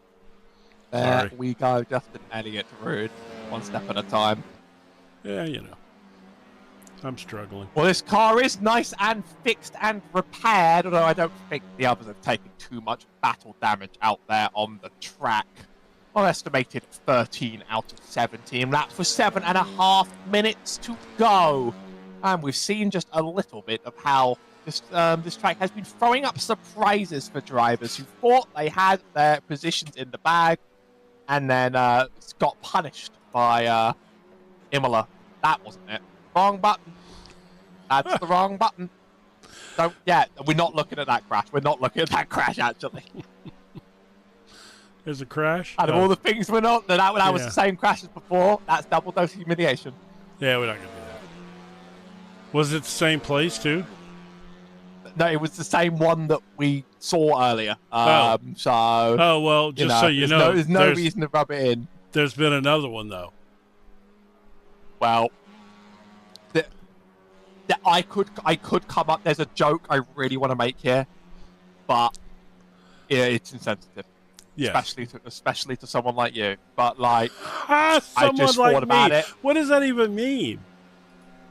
There we go, Justin Elliott Road, one step at a time. Yeah, you know. I'm struggling. Well, this car is nice and fixed and repaired, although I don't think the others have taken too much battle damage out there on the track. Well, estimated 13 out of 17 laps with 7.5 minutes to go. And we've seen just a little bit of how this track has been throwing up surprises for drivers who thought they had their positions in the bag and then got punished by Imola. That wasn't it. Wrong button. That's the wrong button. So, yeah, we're not looking at that crash. We're not looking at that crash, actually. There's a crash? Out of all the things we're not, that was the same crash as before. That's double dose humiliation. Yeah, we're not going to do that. Was it the same place, too? No, it was the same one that we saw earlier. So. Oh, well, just so you know. There's no reason to rub it in. There's been another one, though. Well, I could come up. There's a joke I really want to make here, but yeah, it's insensitive. Yeah. Especially to someone like you. But like, I just thought about it. What does that even mean?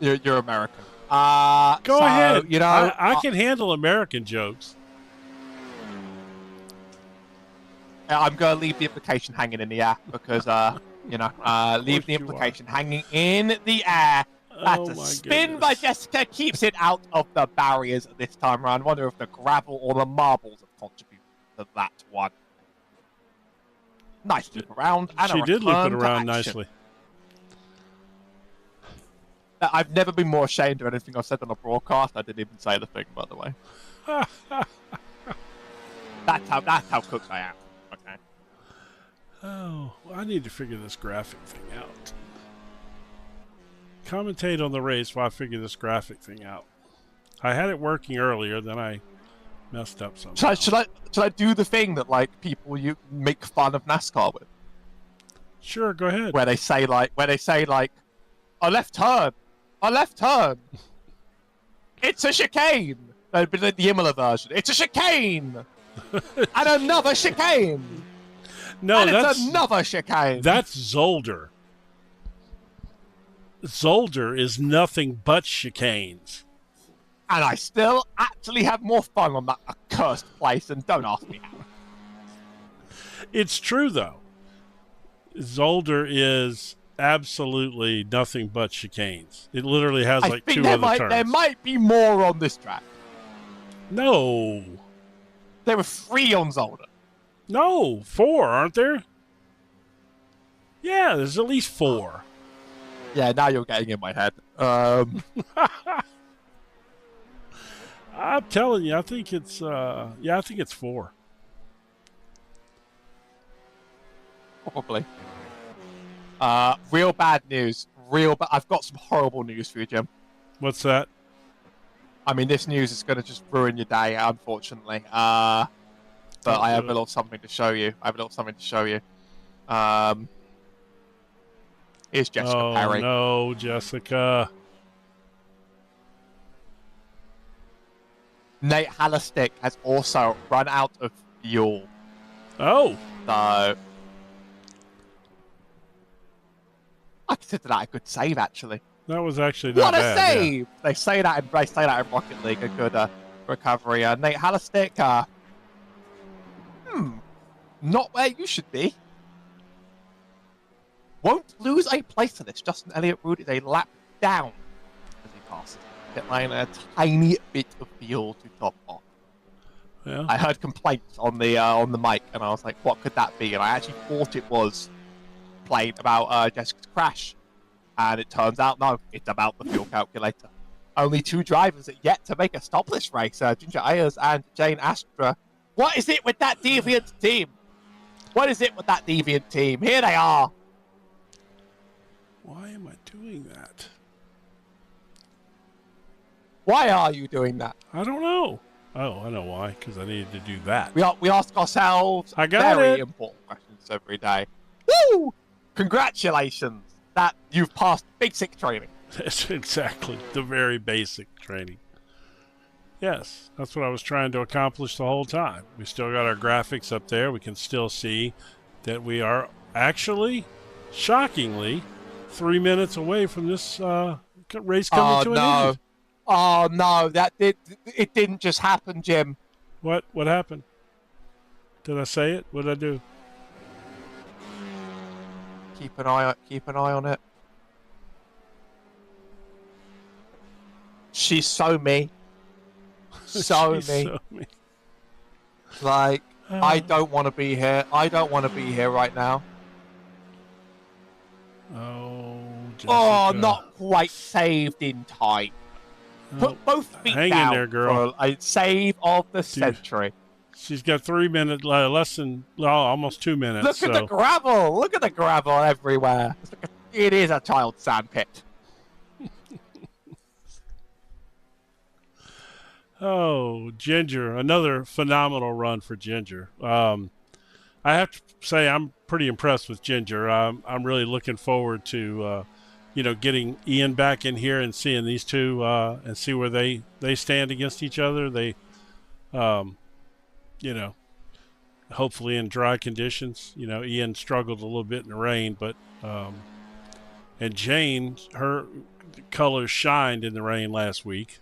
You're American. Go ahead. You know, I can handle American jokes. I'm going to leave the implication hanging in the air because leave the implication hanging in the air. That's a spin by Jessica, keeps it out of the barriers this time around. Wonder if the gravel or the marbles have contributed to that one. Nice loop around. And she did loop it around nicely. I've never been more ashamed of anything I've said on a broadcast. I didn't even say the thing, by the way. That's how cooked I am. Okay. Oh, well, I need to figure this graphic thing out. Commentate on the race while I figure this graphic thing out. I had it working earlier, then I messed up something. Should I do the thing that like people you make fun of NASCAR with? Sure, go ahead. Where they say like a left turn. It's a chicane. That'd be the Imola version. It's a chicane. And another chicane. No, it's another chicane. That's Zolder. Zolder is nothing but chicanes. And I still actually have more fun on that accursed place, and don't ask me how. It's true, though. Zolder is absolutely nothing but chicanes. It literally has like two other turns. There might be more on this track. No. There were 3 on Zolder. No, 4, aren't there? Yeah, there's at least 4. Yeah, now you're getting in my head. I'm telling you, I think it's 4. Probably. Real bad news. but I've got some horrible news for you, Jim. What's that? I mean, this news is going to just ruin your day, unfortunately. But I have a little something to show you. Here's Jessica Perry. Oh, no, Jessica. Nate Hallistick has also run out of fuel. Oh. So I consider that a good save, actually. That was actually not what a bad, save! Yeah. They say that in Rocket League, a good recovery. Nate Hallistick, not where you should be. Won't lose a place to this. Justin Elliott-Wood is a lap down as he passes pit lane, a tiny bit of fuel to top off. Yeah. I heard complaints on the mic, and I was like, "What could that be?" And I actually thought it was playing about Jessica's crash, and it turns out no, it's about the fuel calculator. Only 2 drivers are yet to make a stopless race: Ginger Ayers and Jane Astra. What is it with that deviant team? Here they are. Why am I doing that? Why are you doing that? I don't know. Oh, I know why. Because I needed to do that. We ask ourselves very important questions every day. Woo! Congratulations that you've passed basic training. That's exactly the very basic training. Yes, that's what I was trying to accomplish the whole time. We still got our graphics up there. We can still see that we are actually, shockingly, 3 minutes away from this race coming to an end. Oh no, it didn't just happen, Jim. What happened? Did I say it? What did I do? Keep an eye on it. She's so me. So me. Like, I don't want to be here. I don't want to be here right now. Oh, Jessica. Oh, not quite saved in time. Put both feet Hang down in there, girl. For a save of the century. She's got 3 minutes, almost 2 minutes. Look at the gravel. Look at the gravel everywhere. It is a child sandpit. Oh, Ginger. Another phenomenal run for Ginger. I have to say I'm pretty impressed with Ginger. I'm really looking forward to getting Ian back in here and seeing these two and see where they stand against each other. They, hopefully in dry conditions. Ian struggled a little bit in the rain, but and Jane, her colors shined in the rain last week.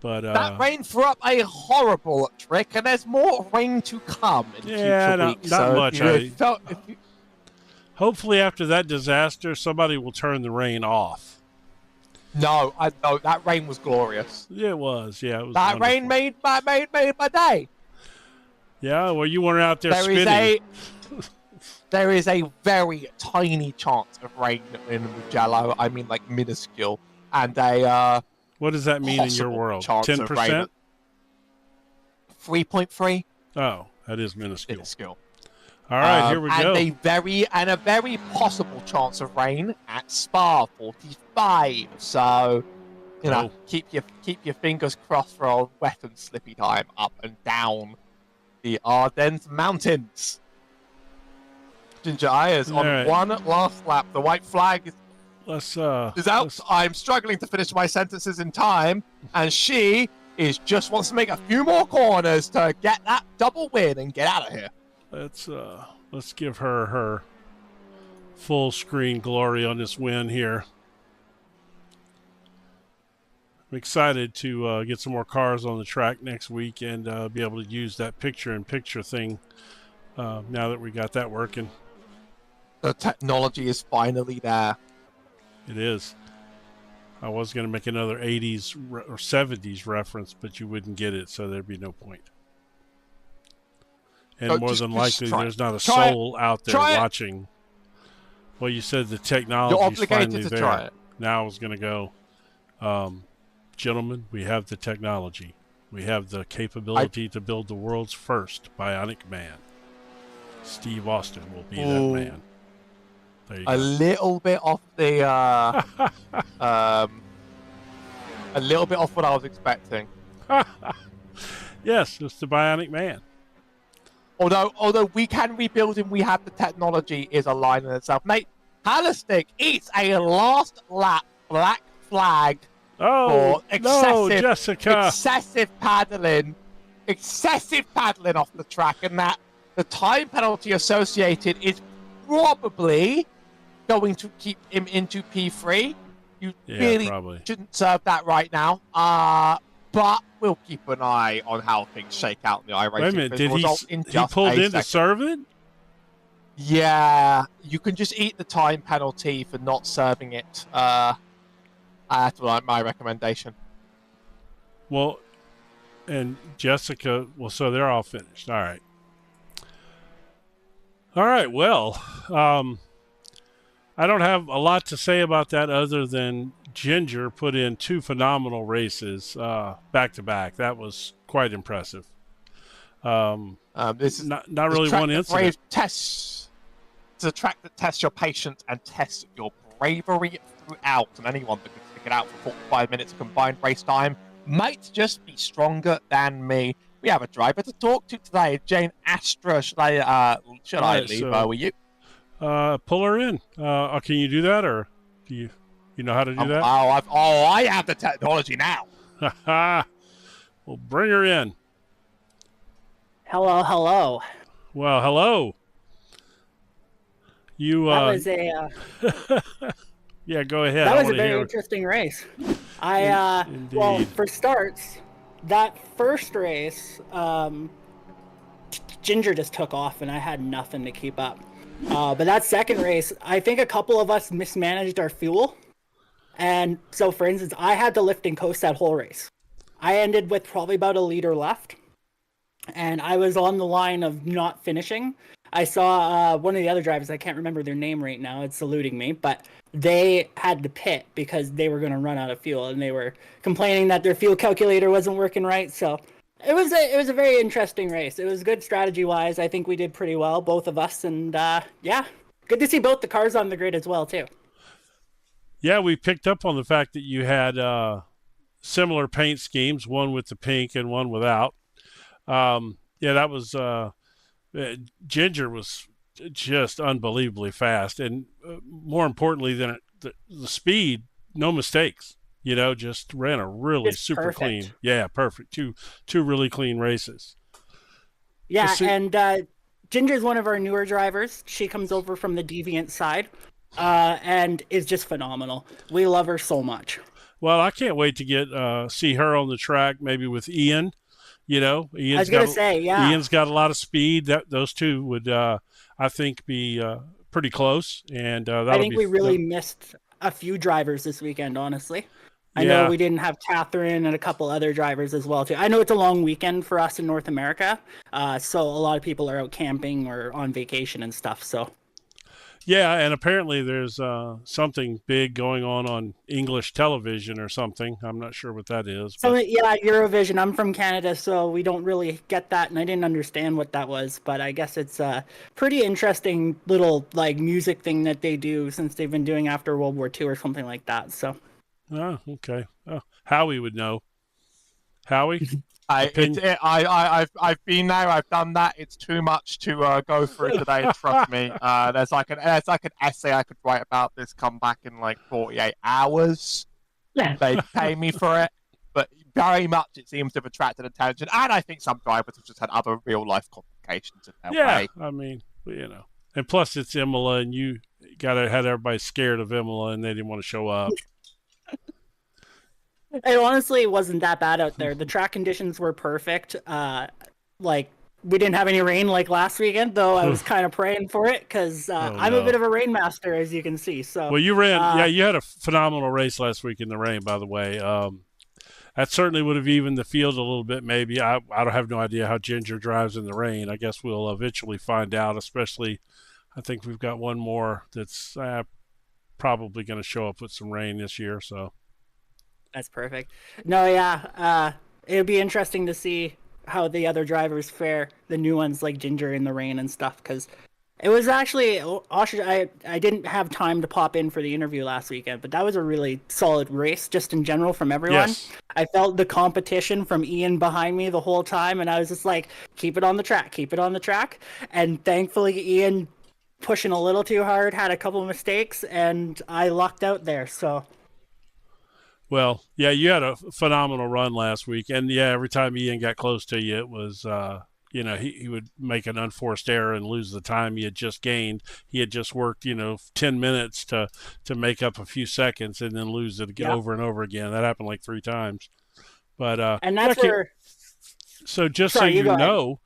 But that rain threw up a horrible trick, and there's more rain to come in future weeks. Not much. Hopefully, after that disaster, somebody will turn the rain off. No, that rain was glorious. Yeah, it was. Yeah, it was. That wonderful. rain made my day. Yeah, well, you weren't out there spinning. There is a very tiny chance of rain in Mugello. I mean, like minuscule, and a. What does that mean in your world? 10%? 3.3. Oh, that is minuscule. Minuscule. All right, here we go. And a very possible chance of rain at Spa, 45. So, keep your fingers crossed for a wet and slippy time up and down the Ardennes Mountains. Ginger Ayers on one last lap. The white flag is out. I'm struggling to finish my sentences in time, and she just wants to make a few more corners to get that double win and get out of here. Let's give her full screen glory on this win here. I'm excited to get some more cars on the track next week and be able to use that picture-in-picture thing now that we got that working. The technology is finally there. It is. I was going to make another 80s or 70s reference, but you wouldn't get it, so there'd be no point. And more than likely, there's not a soul out there watching. Well, you said the technology is finally there. Try it. Now I was going to go, gentlemen, we have the technology. We have the capability to build the world's first bionic man. Steve Austin will be that man. There you A go. little bit off the, a little bit off what I was expecting. Yes, it's the Bionic Man. Although we can rebuild him, we have the technology is a line in itself. Mate, Halistick eats a last lap black flag Oh, for no, Jessica. excessive paddling off the track, and that the time penalty associated is probably going to keep him into P3. You really probably shouldn't serve that right now. But we'll keep an eye on how things shake out in the iRacing. Wait a minute, did he pulled in to serve it? Yeah, you can just eat the time penalty for not serving it. That's my recommendation. Well, and Jessica, well, so they're all finished. All right. All right, well, I don't have a lot to say about that other than Ginger put in 2 phenomenal races back to back. That was quite impressive. This is not really one incident. It's a track that tests your patience and tests your bravery throughout, and anyone that can stick it out for 45 minutes of combined race time might just be stronger than me. We have a driver to talk to today, Jane Astra. Should I leave her with you? Pull her in. Can you do that, or do you know how to do that? I have the technology now. Well, bring her in. Hello. Well, hello. You. That was a. Yeah, go ahead. That was a very interesting race. Well, for starts, that first race, Ginger just took off, and I had nothing to keep up. But that second race, I think a couple of us mismanaged our fuel. And so, for instance, I had to lift and coast that whole race. I ended with probably about a liter left. And I was on the line of not finishing. I saw one of the other drivers, I can't remember their name right now, it's eluding me, but they had to pit because they were going to run out of fuel, and they were complaining that their fuel calculator wasn't working right. So it was a very interesting race. It was good strategy-wise. I think we did pretty well, both of us, and yeah, good to see both the cars on the grid as well, too. Yeah, we picked up on the fact that you had similar paint schemes, one with the pink and one without. Yeah, that was Ginger was just unbelievably fast, and more importantly than the speed, no mistakes. You know, just ran a really super perfect. clean. Yeah, perfect. Two really clean races. Yeah, and Ginger's one of our newer drivers. She comes over from the Deviant side, and is just phenomenal. We love her so much. Well, I can't wait to get see her on the track, maybe with Ian. You know, Ian's got a lot of speed. Those two would, I think, be pretty close. And I think we really missed a few drivers this weekend, honestly. I know we didn't have Catherine and a couple other drivers as well, too. I know it's a long weekend for us in North America, so a lot of people are out camping or on vacation and stuff. So. Yeah, and apparently there's something big going on English television or something. I'm not sure what that is. So yeah, Eurovision. I'm from Canada, so we don't really get that, and I didn't understand what that was. But I guess it's a pretty interesting little music thing that they do since they've been doing after World War II or something like that. So. Oh, okay. Oh, Howie would know. Howie. I've been there. I've done that. It's too much to go through today. Trust me. There's like an essay I could write about this. Come back in 48 hours. They pay me for it, but very much it seems to have attracted attention. And I think some drivers have just had other real life complications in their way. I mean, and plus it's Imola, and you had everybody scared of Imola, and they didn't want to show up. It honestly wasn't that bad out there. The track conditions were perfect. We didn't have any rain like last weekend, though. I was kind of praying for it because I'm a bit of a rain master, as you can see. So well, you ran. You had a phenomenal race last week in the rain. By the way, that certainly would have evened the field a little bit. Maybe I don't have no idea how Ginger drives in the rain. I guess we'll eventually find out. Especially, I think we've got one more that's probably going to show up with some rain this year. So. That's perfect. No, yeah. It'll be interesting to see how the other drivers fare, the new ones like Ginger in the rain and stuff, because It was actually I didn't have time to pop in for the interview last weekend, but that was a really solid race just in general from everyone. Yes. I felt the competition from Ian behind me the whole time, and I was just like, keep it on the track, keep it on the track. And thankfully, Ian pushing a little too hard, had a couple of mistakes, and I lucked out there. So Well, yeah, you had a phenomenal run last week, and yeah, every time Ian got close to you, it was he would make an unforced error and lose the time he had just gained. He had just worked 10 minutes to make up a few seconds and then lose it again over and over again. That happened like 3 times. But and that's where. So just Sorry, so you go ahead. know,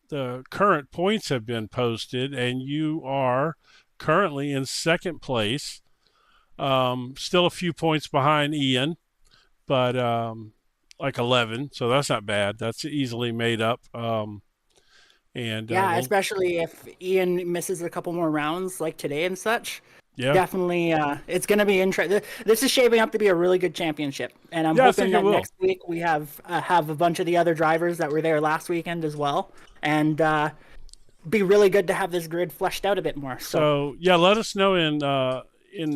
the current points have been posted, and you are currently in second place. Still a few points behind Ian, but like 11, so that's not bad. That's easily made up. Yeah, especially if Ian misses a couple more rounds like today and such. Yeah, Definitely, it's going to be interesting. This is shaping up to be a really good championship, and I'm yeah, I hoping think it that will. next week we have a bunch of the other drivers that were there last weekend as well, and be really good to have this grid fleshed out a bit more. So yeah, let us know in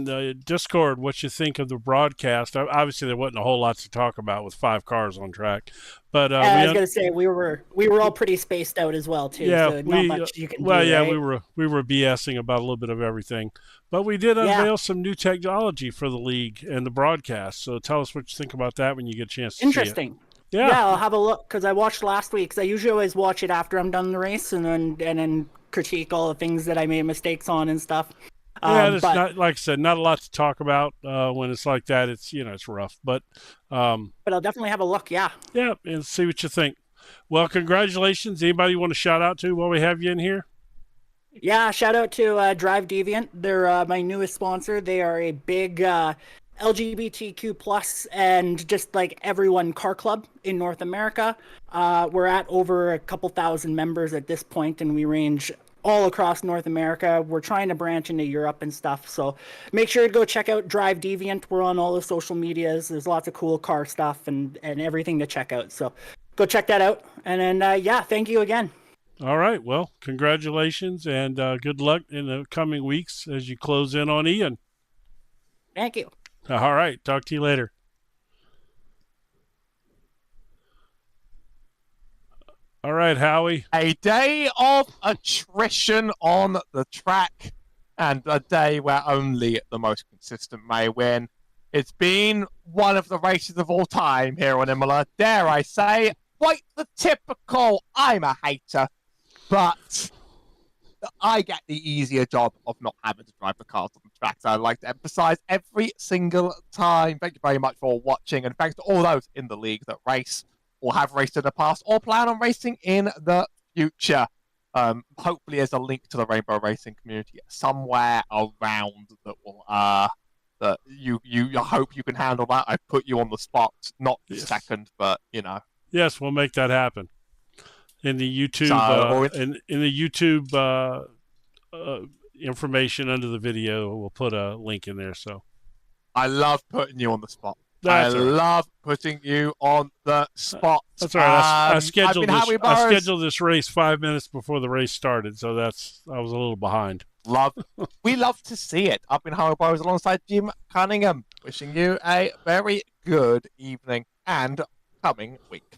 the Discord what you think of the broadcast. Obviously, there wasn't a whole lot to talk about with 5 cars on track, but I was gonna say we were all pretty spaced out as well too. yeah, So not much you can do. yeah, right? we were BSing about a little bit of everything, but we did unveil some new technology for the league and the broadcast. So tell us what you think about that when you get a chance to Interesting. see it. Yeah, I'll have a look because I watched last week. Because I usually always watch it after I'm done the race and then critique all the things that I made mistakes on and stuff. Yeah, there's but not, like I said, not a lot to talk about when it's like that. It's it's rough, but I'll definitely have a look. Yeah. yeah, and see what you think. Well, congratulations. Anybody you want to shout out to while we have you in here? Yeah, shout out to Drive Deviant. They're my newest sponsor. They are a big LGBTQ plus and just like everyone car club in North America. We're at over a couple thousand members at this point, and we range all across North America. We're trying to branch into Europe and stuff. So make sure to go check out Drive Deviant. We're on all the social medias. There's lots of cool car stuff and everything to check out. So go check that out. And then, yeah, thank you again. All right. Well, congratulations and good luck in the coming weeks as you close in on Ian. Thank you. All right. Talk to you later. All right, Howie. A day of attrition on the track and a day where only the most consistent may win. It's been one of the races of all time here on Imola. Dare I say, quite the typical I'm a hater, but I get the easier job of not having to drive the cars on the track. So I'd like to emphasize every single time. Thank you very much for watching, and thanks to all those in the league that race or have raced in the past or plan on racing in the future. Hopefully there's a link to the Rainbow Racing community somewhere around that will that you I hope you can handle that. I put you on the spot, not second, but Yes, we'll make that happen. In the YouTube in the YouTube information under the video, we'll put a link in there. So I love putting you on the spot. That's I love putting you on the spot. That's all right. I scheduled this race 5 minutes before the race started, so I was a little behind. We love to see it. I've been Howie Burrows alongside Jim Cunningham, wishing you a very good evening and coming week.